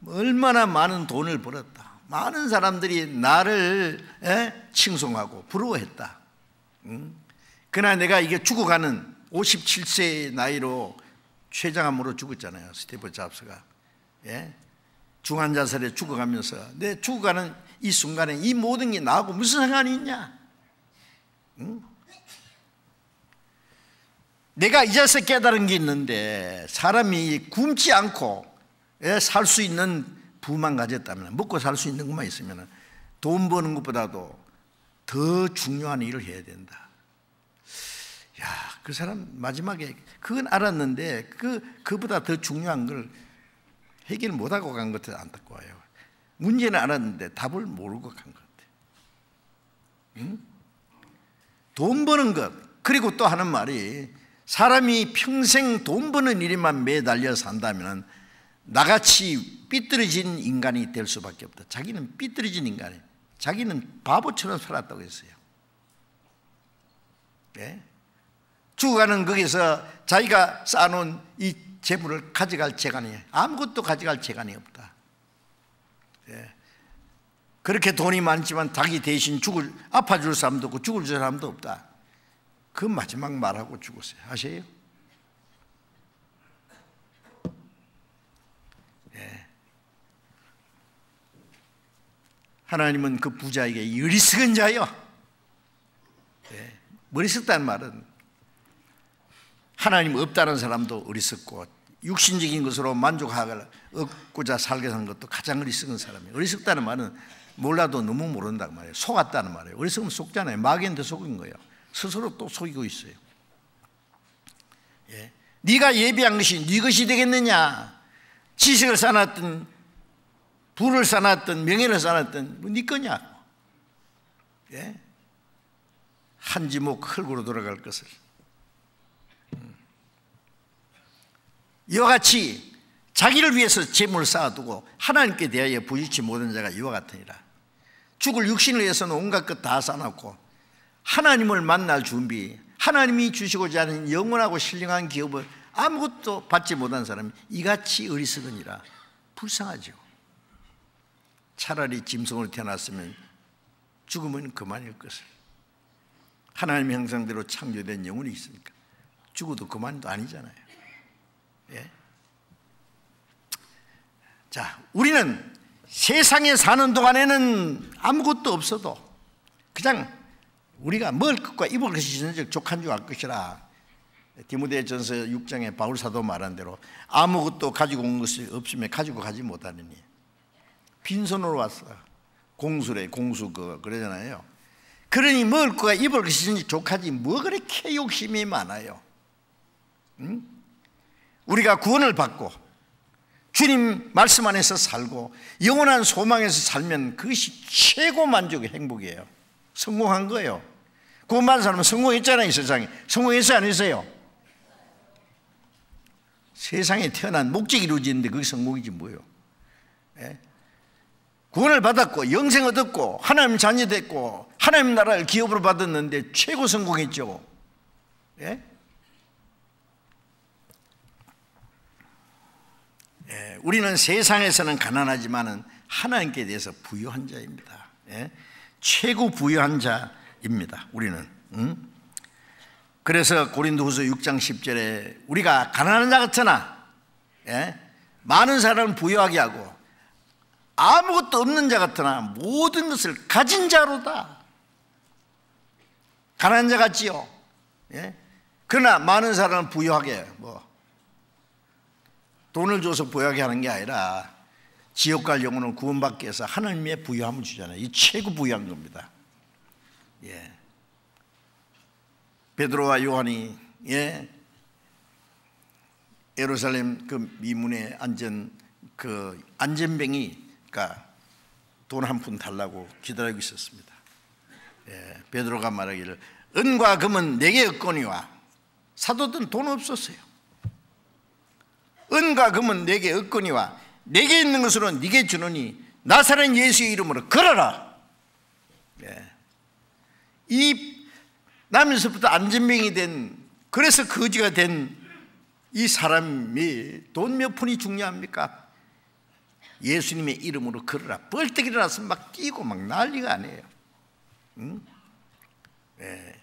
얼마나 많은 돈을 벌었다. 많은 사람들이 나를 칭송하고 부러워했다. 그러나 내가 이게 죽어가는 57세의 나이로 췌장암으로 죽었잖아요. 스티브 잡스가. 예? 중환자실에 죽어가면서 내 죽어가는 이 순간에 이 모든 게 나하고 무슨 상관이 있냐? 내가 이제서 깨달은 게 있는데 사람이 굶지 않고 살 수 있는 부만 가졌다면 먹고 살 수 있는 것만 있으면 돈 버는 것보다도 더 중요한 일을 해야 된다. 야, 그 사람 마지막에 그건 알았는데 그보다 더 중요한 걸 해결 못하고 간 것 같아서 안타까워요. 문제는 알았는데 답을 모르고 간 것 같아요. 돈 버는 것. 그리고 또 하는 말이 사람이 평생 돈 버는 일에만 매달려 산다면 나같이 삐뚤어진 인간이 될 수밖에 없다. 자기는 삐뚤어진 인간이에요. 자기는 바보처럼 살았다고 했어요. 네? 죽어가는 거기서 자기가 쌓아놓은 이 재물을 가져갈 재간이 아무것도 가져갈 재간이 없다. 네? 그렇게 돈이 많지만 자기 대신 아파줄 사람도 없고 죽을 사람도 없다. 그 마지막 말하고 죽었어요. 아세요? 네. 하나님은 그 부자에게 이 어리석은 자여. 네. 어리석다는 말은 하나님 없다는 사람도 어리석고 육신적인 것으로 만족하고자 살게 산 것도 가장 어리석은 사람이에요. 어리석다는 말은 몰라도 너무 모른다는 말이에요. 속았다는 말이에요. 어리석으면 속잖아요. 마귀한테 속인 거예요. 스스로 또 속이고 있어요. 예. 네가 예비한 것이 네 것이 되겠느냐? 지식을 쌓았든 부를 쌓았든 명예를 쌓았든 네 거냐? 예. 한 지목 흙으로 돌아갈 것을. 이와 같이 자기를 위해서 재물을 쌓아두고 하나님께 대하여 부유치 못한 자가 이와 같으니라. 죽을 육신을 위해서는 온갖 것 다 쌓아놓고 하나님을 만날 준비, 하나님이 주시고자 하는 영원하고 신령한 기업을 아무것도 받지 못한 사람이 이같이 어리석으니라. 불쌍하죠. 차라리 짐승으로 태어났으면 죽으면 그만일 것을. 하나님의 형상대로 창조된 영혼이 있으니까 죽어도 그만도 아니잖아요. 예? 자, 우리는 세상에 사는 동안에는 아무것도 없어도 그냥 우리가 먹을 것과 입을 것이 전적 족한 줄 알 것이라 디모데전서 6장에 바울 사도 말한 대로 아무것도 가지고 온 것이 없으면 가지고 가지 못하느니 빈손으로 왔어. 공수래, 공수 그러잖아요. 그러니 먹을 것과 입을 것이 전적 족하지 뭐 그렇게 욕심이 많아요. 응? 우리가 구원을 받고 주님 말씀 안에서 살고 영원한 소망에서 살면 그것이 최고 만족의 행복이에요. 성공한 거예요. 구원받은 사람은 성공했잖아요. 이 세상에 성공했어요, 안 했어요? 세상에 태어난 목적이 이루어지는데 그게 성공이지 뭐예요. 예? 구원을 받았고 영생 얻었고 하나님 자녀 됐고 하나님 나라를 기업으로 받았는데 최고 성공했죠. 예? 예, 우리는 세상에서는 가난하지만은 하나님께 대해서 부유한 자입니다. 예? 최고 부유한 자입니다. 우리는. 그래서 고린도후서 6장 10절에 우리가 가난한 자 같으나 예? 많은 사람을 부유하게 하고 아무것도 없는 자 같으나 모든 것을 가진 자로다. 가난한 자 같지요. 예? 그러나 많은 사람을 부유하게 돈을 줘서 부유하게 하는 게 아니라 지옥 갈 영혼은 구원받기 위해서 하나님의 부유함을 주잖아요. 이 최고 부유한 겁니다. 예. 베드로와 요한이 예루살렘 그 미문에 앉은 그 안전뱅이가 돈 한 푼 달라고 기다리고 있었습니다. 예. 베드로가 말하기를 은과 금은 내게 없거니와 사도들은 돈 없었어요. 은과 금은 내게 없거니와 내게 있는 것으로 네게 주노니 나사렛 예수의 이름으로 걸어라. 예. 이 나면서부터 안전병이 된, 그래서 거지가 된 이 사람이 돈 몇 푼이 중요합니까? 예수님의 이름으로 걸어라. 벌떡 일어나서 막 뛰고 막 난리가 아니에요. 응? 예.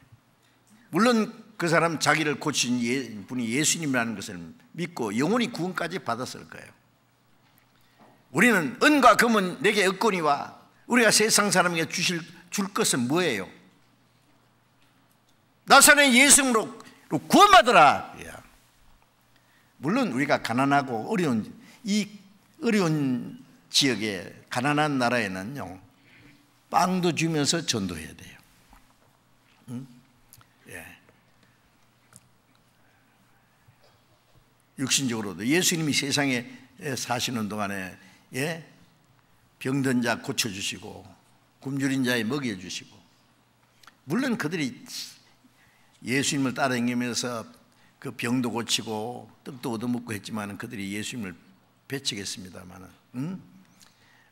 물론 그 사람 자기를 고친 분이 예수님이라는 것을 믿고 영원히 구원까지 받았을 거예요. 우리는 은과 금은 내게 없거니와 우리가 세상 사람에게 줄 것은 뭐예요? 나사렛 예수로 구원받으라. 물론 우리가 가난하고 어려운 지역에 가난한 나라에는요 빵도 주면서 전도해야 돼요. 응? 예. 육신적으로도 예수님이 세상에 사시는 동안에 병든 자 고쳐주시고 굶주린 자에 먹여주시고, 물론 그들이 예수님을 따라다니면서 그 병도 고치고 떡도 얻어먹고 했지만 그들이 예수님을 배척했습니다만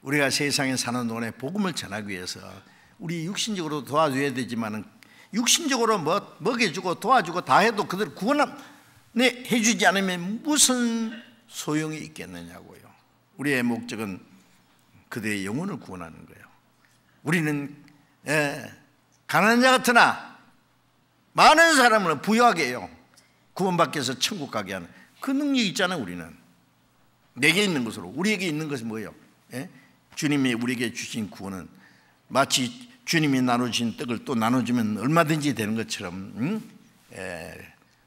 우리가 세상에 사는 동안에 복음을 전하기 위해서 우리 육신적으로 도와줘야 되지만 육신적으로 먹여주고 도와주고 다 해도 그들 구원해 주지 않으면 무슨 소용이 있겠느냐고요. 우리의 목적은 그들의 영혼을 구원하는 거예요. 우리는 가난한 자 같으나 많은 사람을 부유하게 해요. 구원받기 위해서 천국 가게 하는 그 능력이 있잖아요. 우리는 내게 있는 것으로, 우리에게 있는 것이 뭐예요? 주님이 우리에게 주신 구원은 마치 주님이 나눠주신 떡을 또 나눠주면 얼마든지 되는 것처럼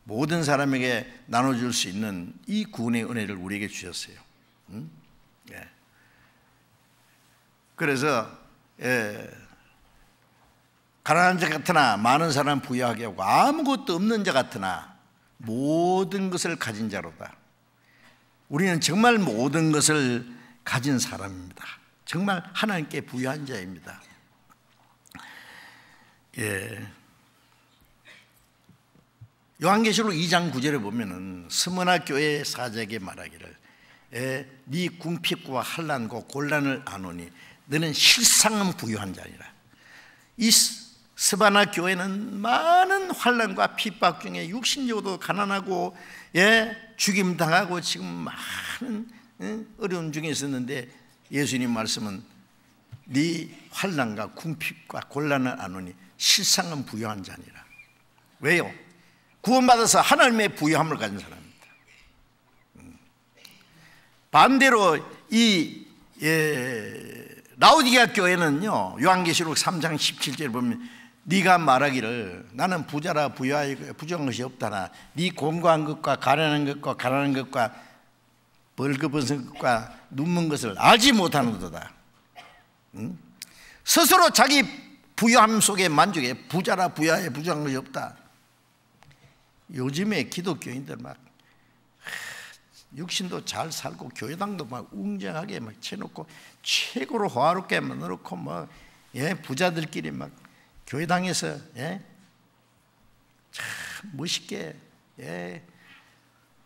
모든 사람에게 나눠줄 수 있는 이 구원의 은혜를 우리에게 주셨어요. 그래서 가난한 자 같으나 많은 사람 부유하게 하고 아무것도 없는 자 같으나 모든 것을 가진 자로다. 우리는 정말 모든 것을 가진 사람입니다. 정말 하나님께 부유한 자입니다. 요한계시록 2장 9절에 보면은 스무나 교회 사자에게 말하기를 네 궁핍과 환난과 곤란을 아노니 너는 실상은 부유한 자니라. 이 스바나 교회는 많은 환난과 핍박 중에 육신적으로도 가난하고 죽임 당하고 지금 많은 어려움 중에 있었는데 예수님 말씀은 네 환난과 궁핍과 곤란을 아노니 실상은 부유한 자니라. 왜요? 구원받아서 하나님의 부유함을 가진 사람입니다. 반대로 이 라오디게아 교회는요, 요한계시록 3장 17절에 보면 네가 말하기를 나는 부자라 부유하여 부정한 것이 없다나 네 공고한 것과 가난한 것과 벌거벗은 것과 눈먼 것을 알지 못하는도다. 스스로 자기 부유함 속에 만족해 부자라 부유하여 부정한 것이 없다. 요즘에 기독교인들 막 육신도 잘 살고 교회당도 막 웅장하게 막 쳐놓고 최고로 호화롭게 만들어놓고 막 부자들끼리 막 교회당에서 참 멋있게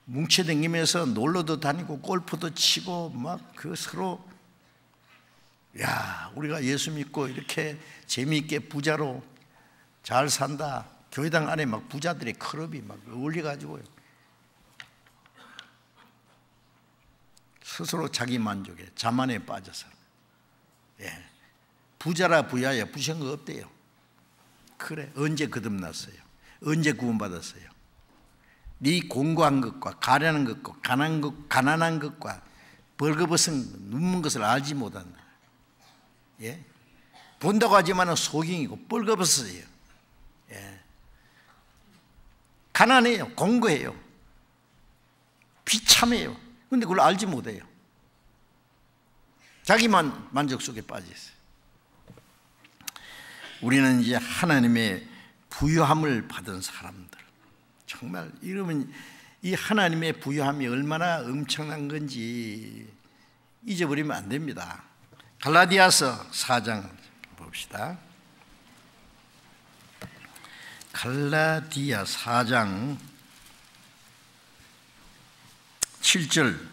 뭉쳐다니면서 놀러도 다니고 골프도 치고 막 그 서로 야 우리가 예수 믿고 이렇게 재미있게 부자로 잘 산다. 교회당 안에 막 부자들의 클럽이 막 어울려가지고요. 스스로 자기 만족에 자만에 빠져서 부자라 부유하여 부정한 거 없대요. 그래 언제 거듭났어요? 언제 구원받았어요? 네 공고한 것과 가련한 것과 가난한 것과 벌거벗은 눈먼 것을 알지 못한다. 본다고 하지만 소경이고 벌거벗어요. 가난해요. 공고해요. 비참해요. 그런데 그걸 알지 못해요. 자기만 만족 속에 빠져 있어요. 우리는 이제 하나님의 부유함을 받은 사람들, 정말 이러면 이 하나님의 부유함이 얼마나 엄청난 건지 잊어버리면 안 됩니다. 갈라디아서 4장 봅시다. 갈라디아 4장 7절,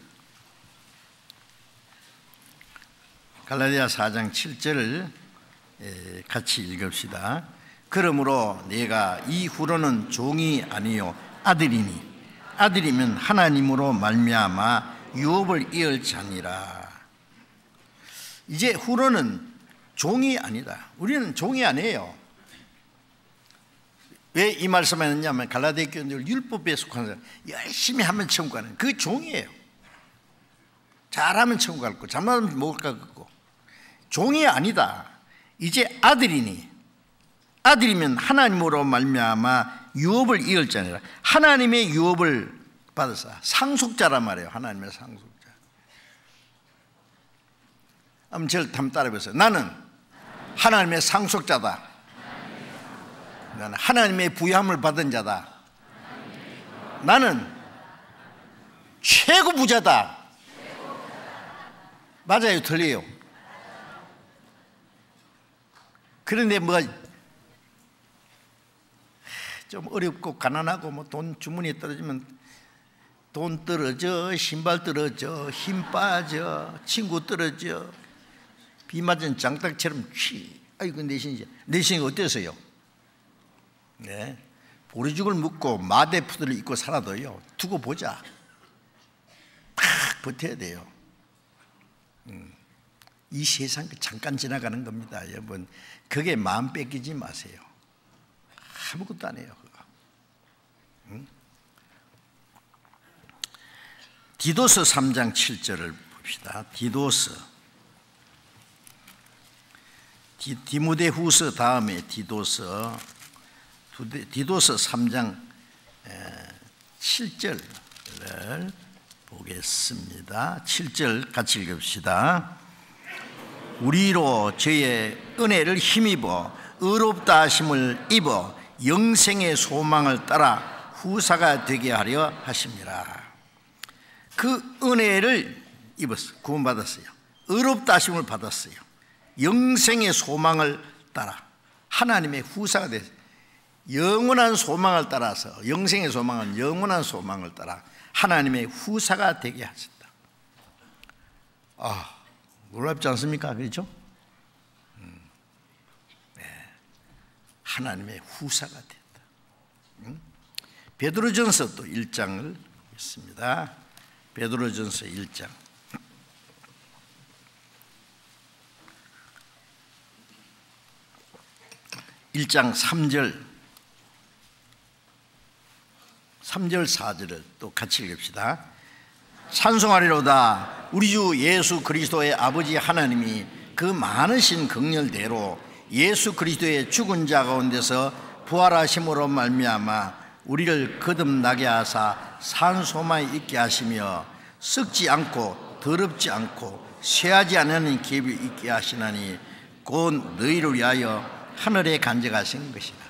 갈라디아 4장 7절을 같이 읽읍시다. 그러므로 내가 이후로는 종이 아니요 아들이니 아들이면 하나님으로 말미암아 유업을 이을 자니라. 이제 후로는 종이 아니다. 우리는 종이 아니에요. 왜 이 말씀을 했냐면 갈라디아 교인들 율법에 속한 사람, 열심히 하면 천국 가는 그 종이에요. 잘하면 천국 갈 거고 잘못하면 못 갈 거고. 종이 아니다. 이제 아들이니 아들이면 하나님으로 말미암아 유업을 이을 자니라. 하나님의 유업을 받아서 상속자란 말이에요. 하나님의 상속자. 한번 저를 한번 따라해보세요. 나는 하나님의 상속자다. 나는 하나님의 부유함을 받은 자다. 나는 최고 부자다. 맞아요, 틀려요? 그런데 뭐 좀 어렵고 가난하고 뭐 돈 주머니에 떨어지면 돈 떨어져, 신발 떨어져, 힘 빠져, 친구 떨어져, 비 맞은 장닭처럼 아이고 내신이 어때서요? 네, 보리죽을 먹고 마대푸들을 입고 살아도요 두고 보자. 탁 버텨야 돼요. 이 세상 잠깐 지나가는 겁니다, 여러분. 그게 마음 뺏기지 마세요. 아무것도 안 해요, 그거. 디도서 3장 7절을 봅시다. 디도서 디모데후서 다음에 디도서 3장 7절을 보겠습니다. 7절 같이 읽읍시다. 우리로 저의 은혜를 힘입어 의롭다 하심을 입어 영생의 소망을 따라 후사가 되게 하려 하심이라. 그 은혜를 입었어요. 구원받았어요. 의롭다 하심을 받았어요. 영생의 소망을 따라 하나님의 후사가 됐어요. 영원한 소망을 따라서, 영생의 소망은 영원한 소망을 따라 하나님의 후사가 되게 하셨다. 놀랍지 않습니까? 그렇죠? 네. 하나님의 후사가 됐다. 베드로전서 또 1장을 읽습니다. 베드로전서 1장. (1장 3절) 3절 4절을 또 같이 읽읍시다. 찬송하리로다. 우리 주 예수 그리스도의 아버지 하나님이 그 많으신 긍휼대로 예수 그리스도의 죽은 자 가운데서 부활하심으로 말미암아 우리를 거듭나게 하사 산 소망이 있게 하시며 썩지 않고 더럽지 않고 쇠하지 않는 기업이 있게 하시나니 곧 너희를 위하여 하늘에 간직하신 것이다.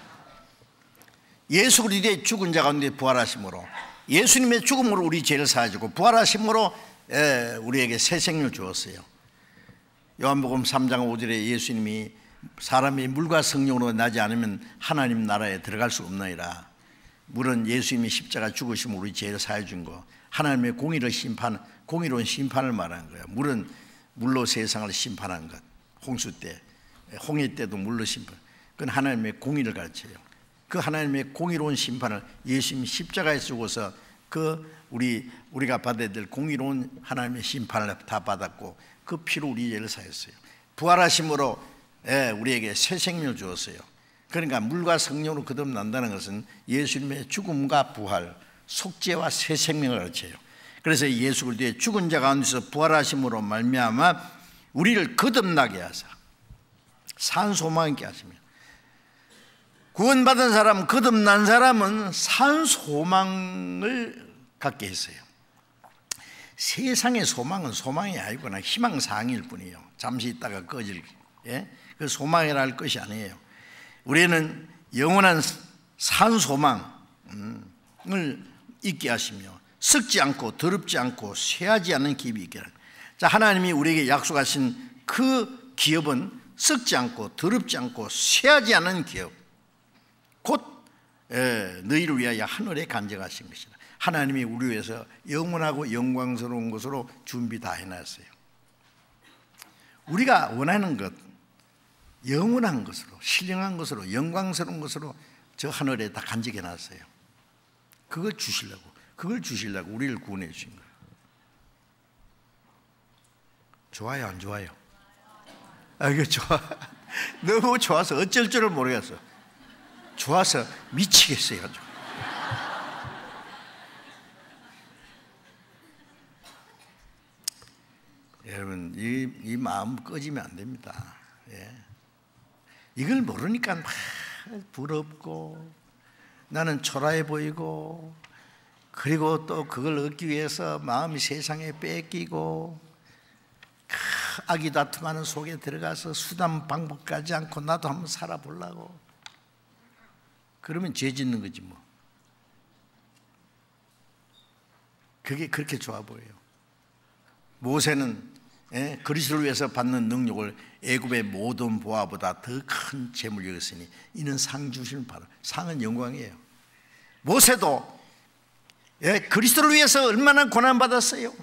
예수 그리스도의 죽은 자 가운데 부활하심으로, 예수님의 죽음으로 우리 죄를 사하시고 부활하심으로 우리에게 새 생명을 주었어요. 요한복음 3장 5절에 예수님이 사람이 물과 성령으로 나지 않으면 하나님 나라에 들어갈 수 없나이라. 물은 예수님이 십자가 죽으심으로 우리 죄를 사해 준 거, 하나님의 공의로운 심판을 말하는 거예요. 물은 물로 세상을 심판한 것. 홍수 때, 홍해 때도 물로 심판. 그건 하나님의 공의를 가르쳐요. 그 하나님의 공의로운 심판을 예수님이 십자가에 죽어서 우리가 받아야 될 공의로운 하나님의 심판을 다 받았고 그 피로 우리 죄를 사했어요. 부활하심으로 우리에게 새 생명을 주었어요. 그러니까 물과 성령으로 거듭난다는 것은 예수님의 죽음과 부활, 속죄와 새 생명을 가르쳐요. 그래서 예수 그리스도의 죽은 자 가운데서 부활하심으로 말미암아 우리를 거듭나게 하사 산 소망 있게 하시며, 구원받은 사람, 거듭난 사람은 산 소망을 갖게 했어요. 세상의 소망은 소망이 아니고 그냥 희망사항일 뿐이에요. 잠시 있다가 꺼질, 그 소망이라 할 것이 아니에요. 우리는 영원한 산 소망을 있게 하시며 썩지 않고 더럽지 않고 쇠하지 않는 기업이 있게 하라. 자, 하나님이 우리에게 약속하신 그 기업은 썩지 않고 더럽지 않고 쇠하지 않는 기업, 곧 너희를 위하여 하늘에 간직하신 것이다. 하나님이 우리 위해서 영원하고 영광스러운 것으로 준비 다 해놨어요. 우리가 원하는 것, 영원한 것으로, 신령한 것으로, 영광스러운 것으로 저 하늘에 다 간직해놨어요. 그걸 주시려고 우리를 구원해 주신 거예요. 좋아요, 안 좋아요? 이거 좋아. 너무 좋아서 어쩔 줄을 모르겠어. 좋아서 미치겠어요. 아주. 여러분, 이 마음 꺼지면 안 됩니다. 이걸 모르니까 막 부럽고 나는 초라해 보이고, 그리고 또 그걸 얻기 위해서 마음이 세상에 뺏기고 악이 다툼하는 속에 들어가서 수단 방법 가지 않고 나도 한번 살아보려고, 그러면 죄 짓는 거지 뭐. 그게 그렇게 좋아 보여요. 모세는 그리스도를 위해서 받는 능력을 애굽의 모든 보화보다 더 큰 재물을 여겼으니 이는 상 주시는 바로, 상은 영광이에요. 모세도 그리스도를 위해서 얼마나 고난받았어요.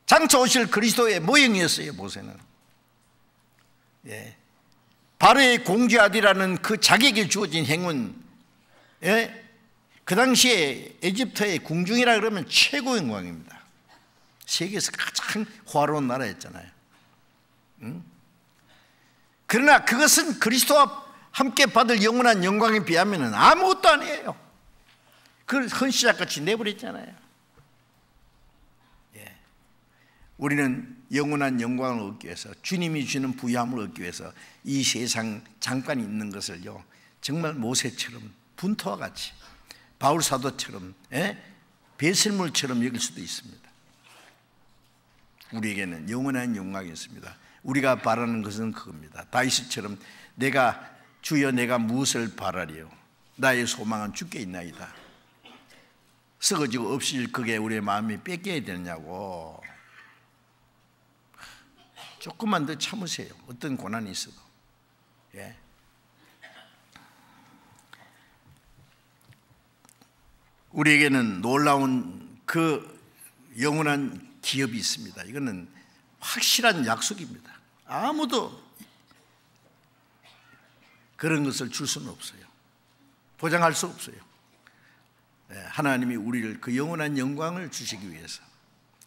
장차 오실 그리스도의 모형이었어요. 모세는 바로의 공주아들이라는 그 자격이 주어진 행운, 그 당시에 에집트의 궁중이라 그러면 최고 영광입니다. 세계에서 가장 화려한 나라였잖아요. 그러나 그것은 그리스도와 함께 받을 영원한 영광에 비하면 아무것도 아니에요. 그걸 헌시작같이 내버렸잖아요. 우리는 영원한 영광을 얻기 위해서, 주님이 주시는 부유함을 얻기 위해서 이 세상 잠깐 있는 것을요, 정말 모세처럼 분토와 같이, 바울 사도처럼 배설물처럼 여길 수도 있습니다. 우리에게는 영원한 영광이 있습니다. 우리가 바라는 것은 그겁니다. 다윗처럼 주여 내가 무엇을 바라리요? 나의 소망은 주께 있나이다. 썩어지고 없을 그게 우리의 마음이 뺏겨야 되느냐고. 조금만 더 참으세요. 어떤 고난이 있어도. 우리에게는 놀라운 그 영원한 기업이 있습니다. 이거는 확실한 약속입니다. 아무도 그런 것을 줄 수는 없어요. 보장할 수 없어요. 하나님이 우리를 그 영원한 영광을 주시기 위해서,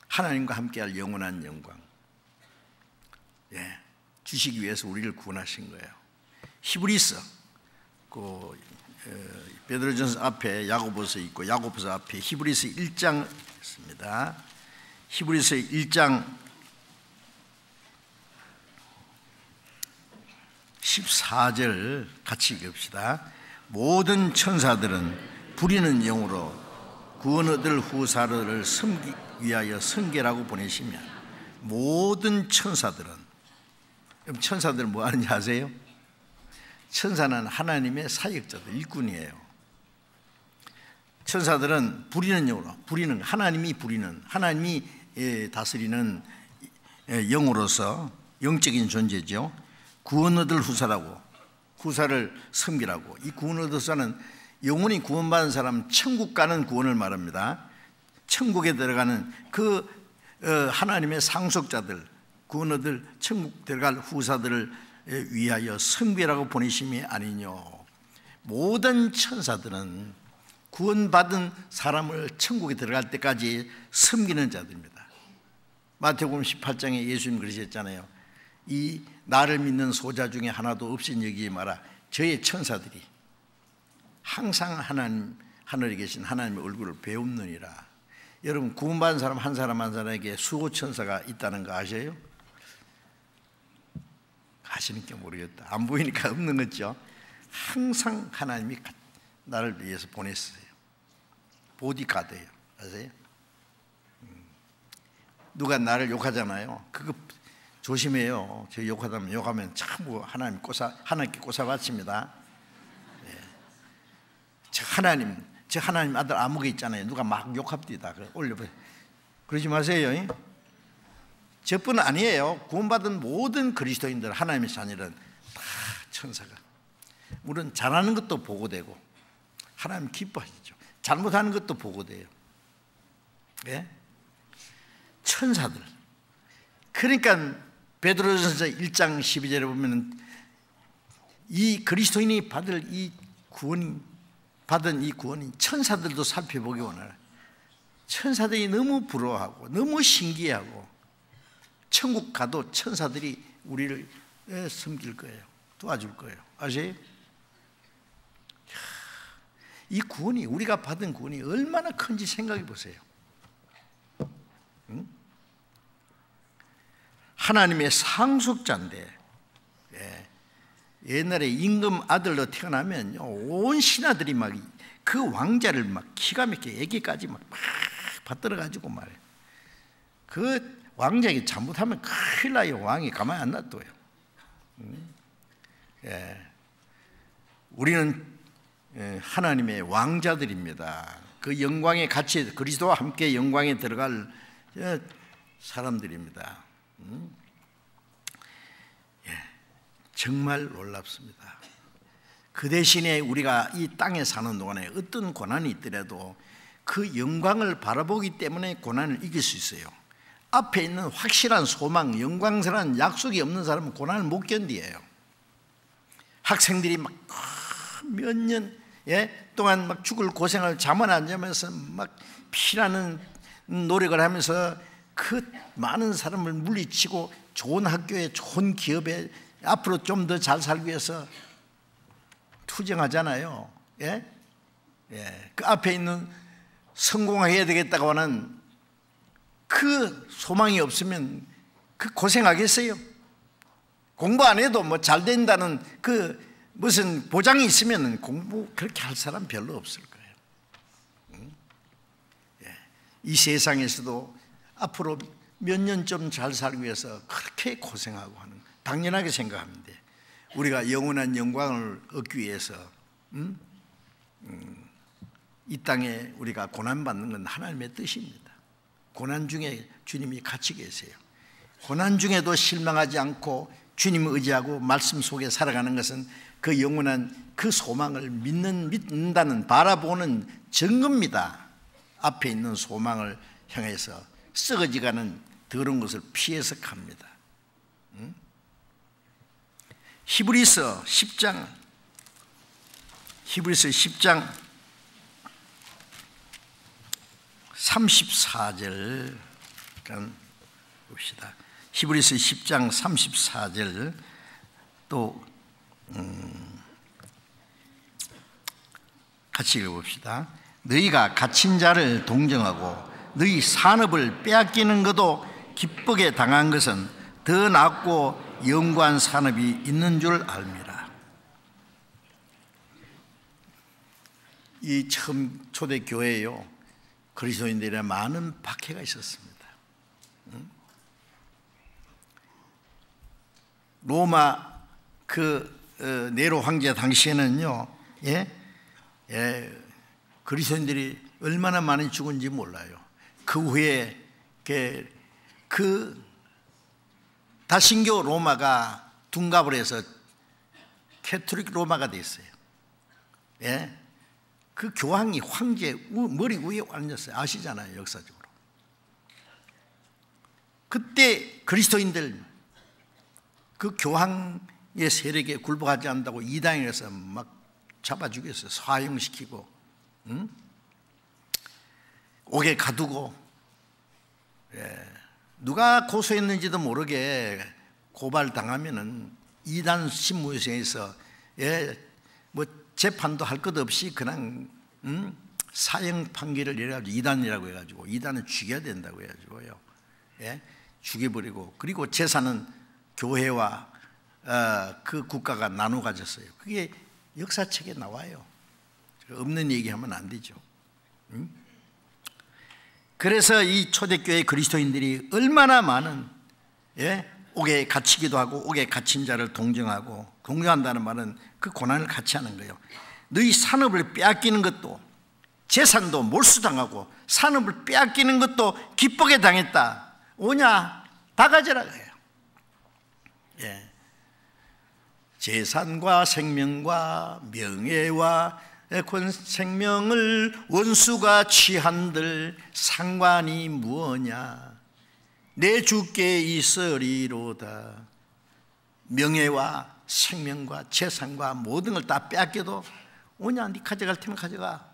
하나님과 함께할 영원한 영광 주시기 위해서 우리를 구원하신 거예요. 히브리서 베드로전서 앞에 야고보서 있고 야고보서 앞에 히브리서 1장 있습니다. 히브리서 1장 14절 같이 읽읍시다. 모든 천사들은 부리는 영으로 구원 얻을 후사를 섬기 위하여 성계라고 보내시며, 모든 천사들은, 그럼 천사들은 뭐 하는지 아세요? 천사는 하나님의 사역자들, 일꾼이에요. 천사들은 부리는 영으로, 부리는, 하나님이 부리는, 하나님이 다스리는 영으로서 영적인 존재죠. 구원 얻을 후사라고, 후사를 섬기라고. 이 구원 얻을 후사는 영원히 구원받은 사람, 천국 가는 구원을 말합니다. 천국에 들어가는 그 하나님의 상속자들, 구원 얻을 천국 들어갈 후사들을 위하여 섬기라고 보내심이 아니뇨. 모든 천사들은 구원받은 사람을 천국에 들어갈 때까지 섬기는 자들입니다. 마태복음 18장에 예수님 그러셨잖아요. 이 나를 믿는 소자 중에 하나도 없인 여기지 마라. 저의 천사들이 항상 하늘에 계신 하나님의 얼굴을 배움느니라. 여러분, 구원받은 사람 한 사람 한 사람에게 수호 천사가 있다는 거 아세요? 아시는 게 모르겠다. 안 보이니까 없는 거죠. 항상 하나님이 나를 위해서 보냈어요. 보디가드예요. 아세요? 누가 나를 욕하잖아요. 그거 조심해요. 저 욕하면 참 하나님께 꼬사받칩니다. 저 하나님 아들 아무개 있잖아요. 누가 막 욕합디다. 올려봐요. 그러지 마세요. 저뿐 아니에요. 구원받은 모든 그리스도인들, 하나님의 자녀는 다 천사가, 물론 잘하는 것도 보고되고 하나님 기뻐하시죠. 잘못하는 것도 보고돼요. 예? 천사들. 그러니까 베드로전서 1장 12절에 보면 이 그리스도인이 받은 이 구원이 천사들도 살펴보기 원해요. 천사들이 너무 부러워하고 너무 신기하고, 천국 가도 천사들이 우리를 섬길 거예요. 도와줄 거예요. 아세요? 이 구원이, 우리가 받은 구원이 얼마나 큰지 생각해 보세요. 응? 하나님의 상속자인데, 옛날에 임금 아들로 태어나면 온 신하들이 막 그 왕자를 막 기가 막히게 애기까지 막 받들어가지고 말이에요. 그 왕자에게 잘못하면 큰일 나요. 왕이 가만히 안 놔둬요. 우리는 하나님의 왕자들입니다. 그 영광의 같이 그리스도와 함께 영광에 들어갈 사람들입니다. 정말 놀랍습니다. 그 대신에 우리가 이 땅에 사는 동안에 어떤 고난이 있더라도 그 영광을 바라보기 때문에 고난을 이길 수 있어요. 앞에 있는 확실한 소망, 영광스러운 약속이 없는 사람은 고난을 못 견디어요. 학생들이 막 몇 년 동안 막 죽을 고생을 잠을 안 자면서 막 피나는 노력을 하면서 그 많은 사람을 물리치고 좋은 학교에, 좋은 기업에 앞으로 좀 더 잘 살기 위해서 투쟁하잖아요. 그 앞에 있는 성공해야 되겠다고 하는 그 소망이 없으면 그 고생하겠어요? 공부 안 해도 뭐 잘 된다는 그 무슨 보장이 있으면 공부 그렇게 할 사람 별로 없을 거예요. 이 세상에서도 앞으로 몇 년 좀 잘 살기 위해서 그렇게 고생하고 하는, 당연하게 생각하면 돼. 우리가 영원한 영광을 얻기 위해서 이 땅에 우리가 고난받는 건 하나님의 뜻입니다. 고난 중에 주님이 같이 계세요. 고난 중에도 실망하지 않고 주님을 의지하고 말씀 속에 살아가는 것은 그 영원한 그 소망을 믿는다는, 바라보는 증거입니다. 앞에 있는 소망을 향해서 썩어지가는 더러운 것을 피해서 갑니다. 히브리서 10장 34절 봅시다. 히브리서 10장 34절 또 같이 읽어봅시다. 너희가 갇힌 자를 동정하고 너희 산업을 빼앗기는 것도 기쁘게 당한 것은 더 낫고 영구한 산업이 있는 줄 알미라. 이 처음 초대교회에요, 그리스도인들의 많은 박해가 있었습니다. 로마 네로 황제 당시에는요, 그리스도인들이 얼마나 많이 죽은지 몰라요. 그 후에 다신교 로마가 둔갑을 해서 캐톨릭 로마가 됐어요. 그 교황이 황제 머리 위에 앉았어요. 아시잖아요, 역사적으로. 그때 그리스도인들 그 교황의 세력에 굴복하지 않는다고 이단에서 막 잡아 죽였어요. 사형시키고, 옥에 가두고, 누가 고소했는지도 모르게 고발당하면은 이단 신무회에서 뭐 재판도 할 것 없이 그냥 사형 판결을 내려가지고 이단이라고 해가지고 이단은 죽여야 된다고 해가지고요, 죽여버리고, 그리고 재산은 교회와 그 국가가 나눠 가졌어요. 그게 역사책에 나와요. 없는 얘기하면 안 되죠. 그래서 이 초대교회 그리스도인들이 얼마나 많은 옥에 갇히기도 하고 옥에 갇힌 자를 동정하고, 동정한다는 말은 그 고난을 같이 하는 거예요. 너희 산업을 빼앗기는 것도, 재산도 몰수당하고 산업을 빼앗기는 것도 기쁘게 당했다. 오냐 다 가져라 그래요. 재산과 생명과 명예와 생명을 원수가 취한들 상관이 무엇냐. 내 주께 있으리로다. 명예와 생명과 재산과 모든 걸 다 빼앗겨도 오냐, 네 가져갈 테면 가져가.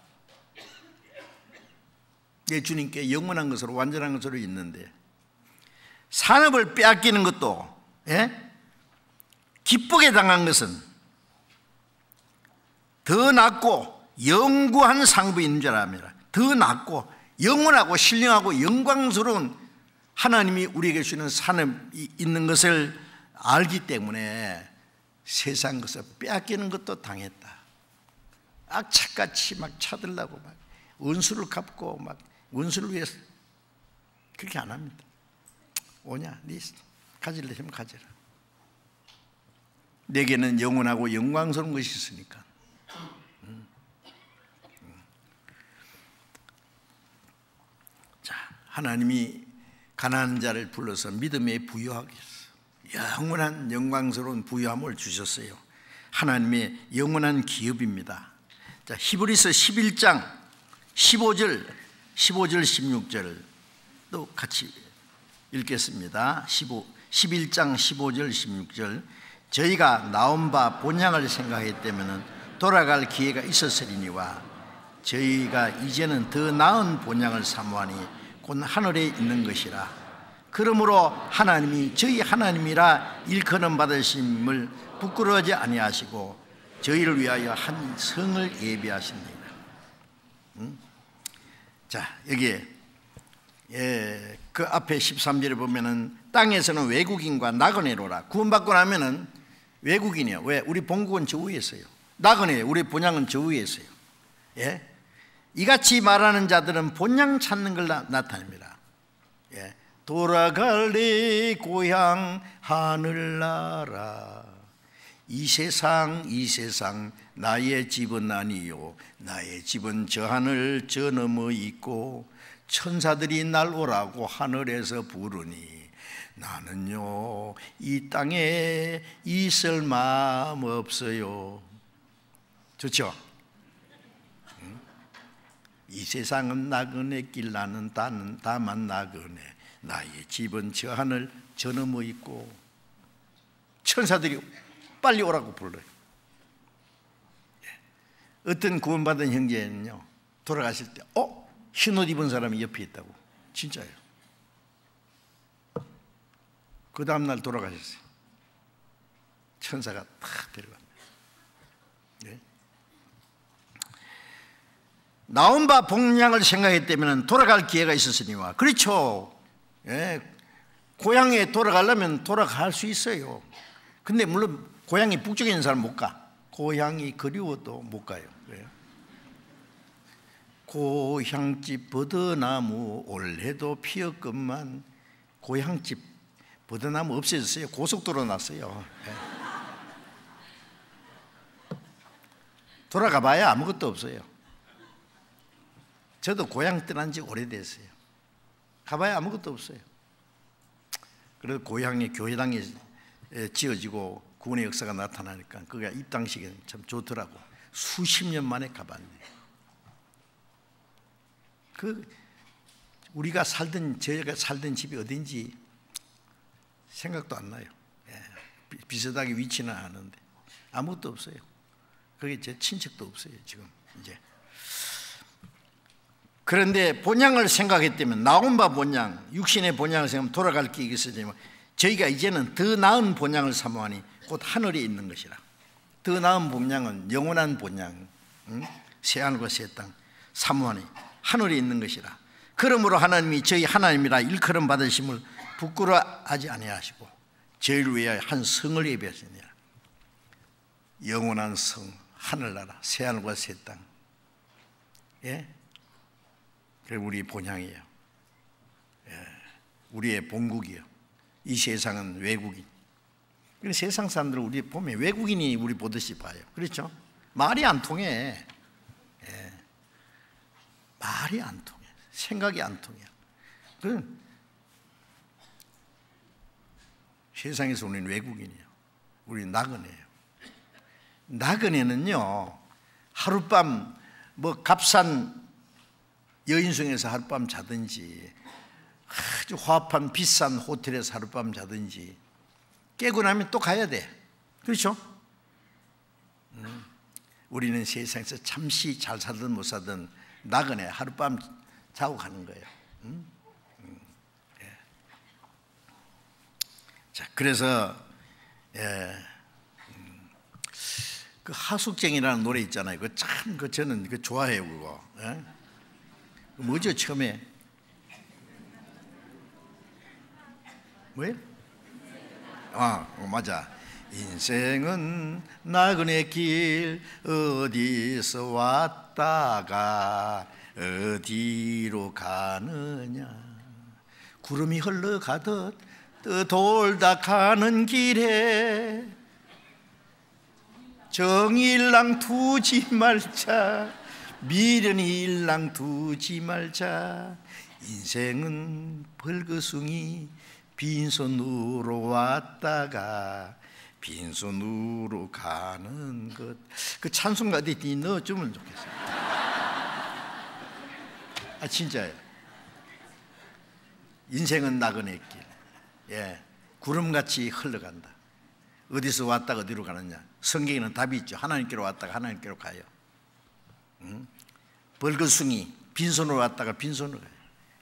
내 주님께 영원한 것으로 완전한 것으로 있는데, 산업을 빼앗기는 것도 기쁘게 당한 것은 더 낫고 영구한 상급이 있는 줄 압니다. 더 낫고 영원하고 신령하고 영광스러운 하나님이 우리에게 주는 산업이 있는 것을 알기 때문에 세상 것을 빼앗기는 것도 당했다. 악착같이 막 차들라고 막 원수를 갚고 막 원수를 위해서 그렇게 안 합니다. 오냐, 네 가질려면 가져라. 내게는 영원하고 영광스러운 것이 있으니까. 자, 하나님이 가난한 자를 불러서 믿음에 부여하게 했어요. 영원한 영광스러운 부여함을 주셨어요. 하나님의 영원한 기업입니다. 자, 히브리서 11장 15절 16절 또 같이 읽겠습니다. 11장 15절 16절. 저희가 나온 바 본향을 생각했다면 돌아갈 기회가 있었으리니와 저희가 이제는 더 나은 본향을 사모하니 곧 하늘에 있는 것이라. 그러므로 하나님이 저희 하나님이라 일컬음 받으심을 부끄러워하지 아니하시고 저희를 위하여 한 성을 예비하십니다. 자, 여기에 그 앞에 13절에 보면은 땅에서는 외국인과 나그네로라. 구원받고 나면은 외국인이요. 왜? 우리 본국은 저 위에 있어요. 나그네, 우리 본향은 저 위에 있어요. 이같이 말하는 자들은 본향 찾는 걸 나타냅니다. 돌아갈 내 고향 하늘나라. 이 세상 나의 집은 아니요 나의 집은 저 하늘 저 너머 있고 천사들이 날 오라고 하늘에서 부르니 나는요 이 땅에 있을 마음 없어요. 좋죠? 이 세상은 나그네 길 나는 다만 나그네 나의 집은 저 하늘 저 너머 있고 천사들이 빨리 오라고 불러요. 어떤 구원받은 형제는요 돌아가실 때 흰옷 입은 사람이 옆에 있다고. 진짜예요. 그 다음날 돌아가셨어요. 천사가 탁 데려갑니다. 나온 바 본향을 생각했다면 돌아갈 기회가 있었으니와. 그렇죠. 예, 고향에 돌아가려면 돌아갈 수 있어요. 근데 물론 고향이 북쪽에 있는 사람 못 가. 고향이 그리워도 못 가요. 왜요? 고향집 버드나무 올해도 피었건만. 고향집 버드나무 없어졌어요. 고속도로 났어요. 예. 돌아가 봐야 아무것도 없어요. 저도 고향 떠난 지 오래됐어요. 가봐야 아무것도 없어요. 그래서 고향에 교회당이 지어지고 구원의 역사가 나타나니까 그게 입당식에 참 좋더라고. 수십 년 만에 가봤네. 우리가 저희가 살던 집이 어딘지 생각도 안 나요. 예, 비슷하게 위치는 아는데 아무것도 없어요. 거기 제 친척도 없어요 지금 이제. 그런데 본향을 생각했다면, 나온 바 본향, 육신의 본향을 생각하면 돌아갈 길이 있으지만 저희가 이제는 더 나은 본향을 사모하니 곧 하늘에 있는 것이라. 더 나은 본향은 영원한 본향, 새하늘과 새 땅 사모하니 하늘에 있는 것이라. 그러므로 하나님이 저희 하나님이라 일컬음 받으심을 부끄러워하지 아니하시고 저희를 위하여 한 성을 예비하시니라. 영원한 성, 하늘나라, 새하늘과 새 땅. 예? 그게 우리 본향이에요. 예. 우리의 본국이에요. 이 세상은 외국인. 세상 사람들은 우리 보면 외국인이 우리 보듯이 봐요. 그렇죠? 말이 안 통해. 예. 말이 안 통해. 생각이 안 통해. 세상에서 우리는 외국인이에요. 우리 나그네예요. 나그네는요, 하룻밤 값싼 여인성에서 하룻밤 자든지 아주 화합한 비싼 호텔에서 하룻밤 자든지 깨고 나면 또 가야 돼. 그렇죠? 우리는 세상에서 잠시 잘 살든 못 살든 나그네 하룻밤 자고 가는 거예요. 예. 자, 그래서 그 하숙쟁이라는 노래 있잖아요. 저는 좋아해요, 그거. 예? 뭐죠, 처음에? 뭐예요? 맞아. 인생은 나그네 길 어디서 왔다가 어디로 가느냐. 구름이 흘러가듯 떠돌다 가는 길에 정일랑 두지 말자, 미련이 일랑 두지 말자. 인생은 벌거숭이 빈손으로 왔다가 빈손으로 가는 것. 그 찬송가 어디 넣어주면 좋겠어요. 진짜예요. 인생은 나그네 길. 예, 구름같이 흘러간다. 어디서 왔다가 어디로 가느냐. 성경에는 답이 있죠. 하나님께로 왔다가 하나님께로 가요. 벌거숭이 빈손으로 왔다가 빈손으로 가요.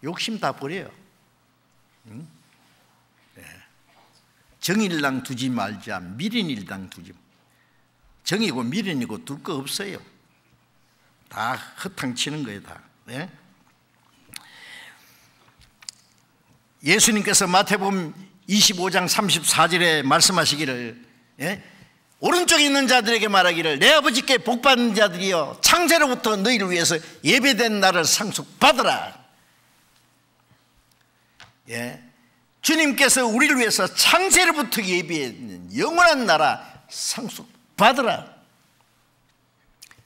욕심 다 버려요. 예. 정일랑 두지 말자, 미련일당 두지. 정이고 미련이고 둘 거 없어요. 다 허탕치는 거예요, 다. 예? 예수님께서 마태복음 25장 34절에 말씀하시기를, 예? 오른쪽에 있는 자들에게 말하기를 내 아버지께 복받은 자들이여 창세로부터 너희를 위해서 예배된 나를 상속받으라. 예? 주님께서 우리를 위해서 창세로부터 예비했는 영원한 나라 상속받으라.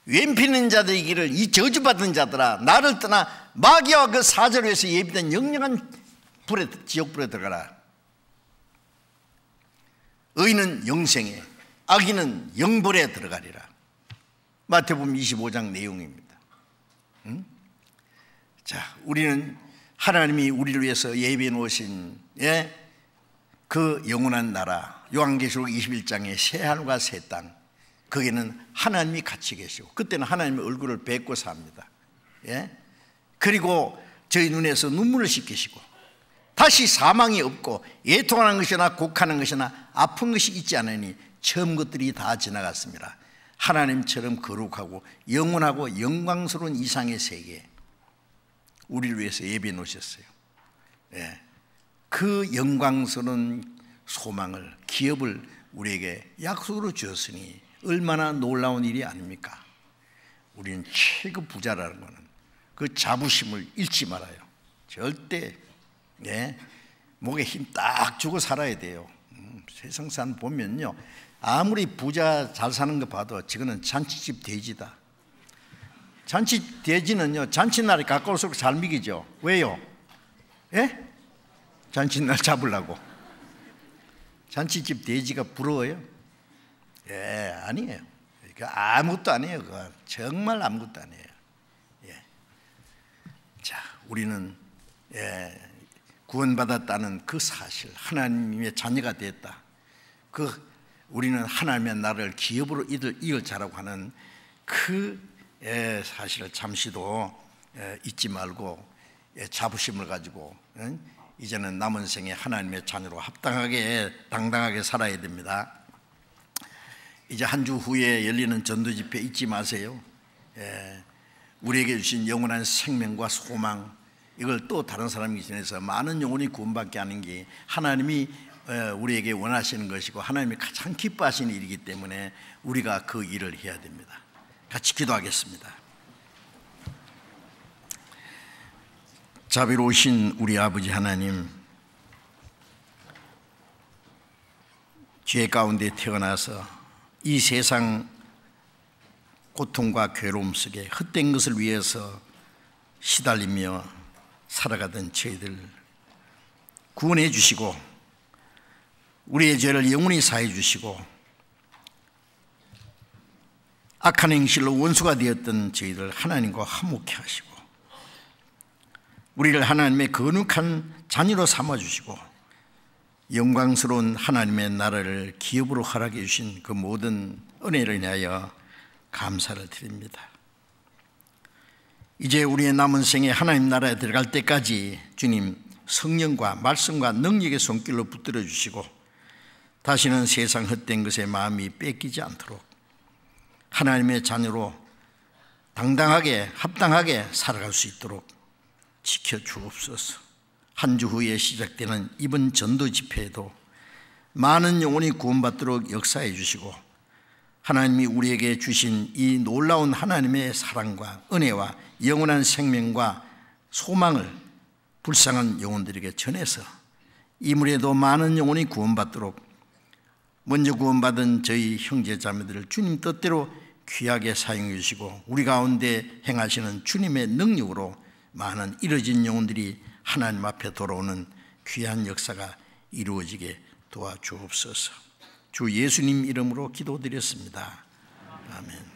왼피는 자들이기를 이 저주받은 자들아 나를 떠나 마귀와 그 사자를 위해서 예비된 영영한 불에, 지옥불에 들어가라. 의인은 영생에 악인은 영벌에 들어가리라. 마태복음 25장 내용입니다. 자, 우리는 하나님이 우리를 위해서 예비해 놓으신, 예? 그 영원한 나라, 요한계시록 21장의 새하늘과 새 땅, 거기는 하나님이 같이 계시고 그때는 하나님의 얼굴을 뵙고 삽니다. 예? 그리고 저희 눈에서 눈물을 씻기시고 다시 사망이 없고 애통하는 것이나 곡하는 것이나 아픈 것이 있지 않으니 처음 것들이 다 지나갔습니다. 하나님처럼 거룩하고 영원하고 영광스러운 이상의 세계, 우리를 위해서 예비해 놓으셨어요. 예. 그 영광스러운 소망을, 기업을 우리에게 약속으로 주었으니 얼마나 놀라운 일이 아닙니까? 우리는 최고 부자라는 것은 그 자부심을 잃지 말아요. 절대 목에 힘 딱 주고 살아야 돼요. 세상 사람 보면요, 아무리 부자 잘 사는 거 봐도 저거는 잔치집 돼지다. 잔치 돼지는요, 잔치날이 가까울수록 잘 먹이죠. 왜요? 잔치날 잡으려고. 잔치집 돼지가 부러워요? 아니에요. 그러니까 아무것도 아니에요. 그건 정말 아무것도 아니에요. 자, 우리는 구원받았다는 그 사실, 하나님의 자녀가 됐다, 우리는 하나님의 나라를 기업으로 이을 자라고 하는 그 사실을 잠시도 잊지 말고 자부심을 가지고 이제는 남은 생에 하나님의 자녀로 합당하게 당당하게 살아야 됩니다. 이제 한 주 후에 열리는 전도 집회 잊지 마세요. 우리에게 주신 영원한 생명과 소망, 이걸 또 다른 사람에게 전해서 많은 영혼이 구원받게 하는 게 하나님이 우리에게 원하시는 것이고 하나님이 가장 기뻐하시는 일이기 때문에 우리가 그 일을 해야 됩니다. 같이 기도하겠습니다. 자비로우신 우리 아버지 하나님, 죄 가운데 태어나서 이 세상 고통과 괴로움 속에 헛된 것을 위해서 시달리며 살아가던 저희들 구원해 주시고 우리의 죄를 영원히 사해 주시고 악한 행실로 원수가 되었던 저희들 하나님과 화목케 하시고 우리를 하나님의 거룩한 자녀로 삼아주시고 영광스러운 하나님의 나라를 기업으로 허락해 주신 그 모든 은혜를 인하여 감사를 드립니다. 이제 우리의 남은 생에 하나님 나라에 들어갈 때까지 주님 성령과 말씀과 능력의 손길로 붙들어 주시고 다시는 세상 헛된 것에 마음이 뺏기지 않도록 하나님의 자녀로 당당하게 합당하게 살아갈 수 있도록 지켜주옵소서. 한 주 후에 시작되는 이번 전도 집회에도 많은 영혼이 구원받도록 역사해 주시고 하나님이 우리에게 주신 이 놀라운 하나님의 사랑과 은혜와 영원한 생명과 소망을 불쌍한 영혼들에게 전해서 이물에도 많은 영혼이 구원받도록 먼저 구원받은 저희 형제자매들을 주님 뜻대로 귀하게 사용해 주시고 우리 가운데 행하시는 주님의 능력으로 많은 잃어진 영혼들이 하나님 앞에 돌아오는 귀한 역사가 이루어지게 도와주옵소서. 주 예수님 이름으로 기도드렸습니다. 아멘.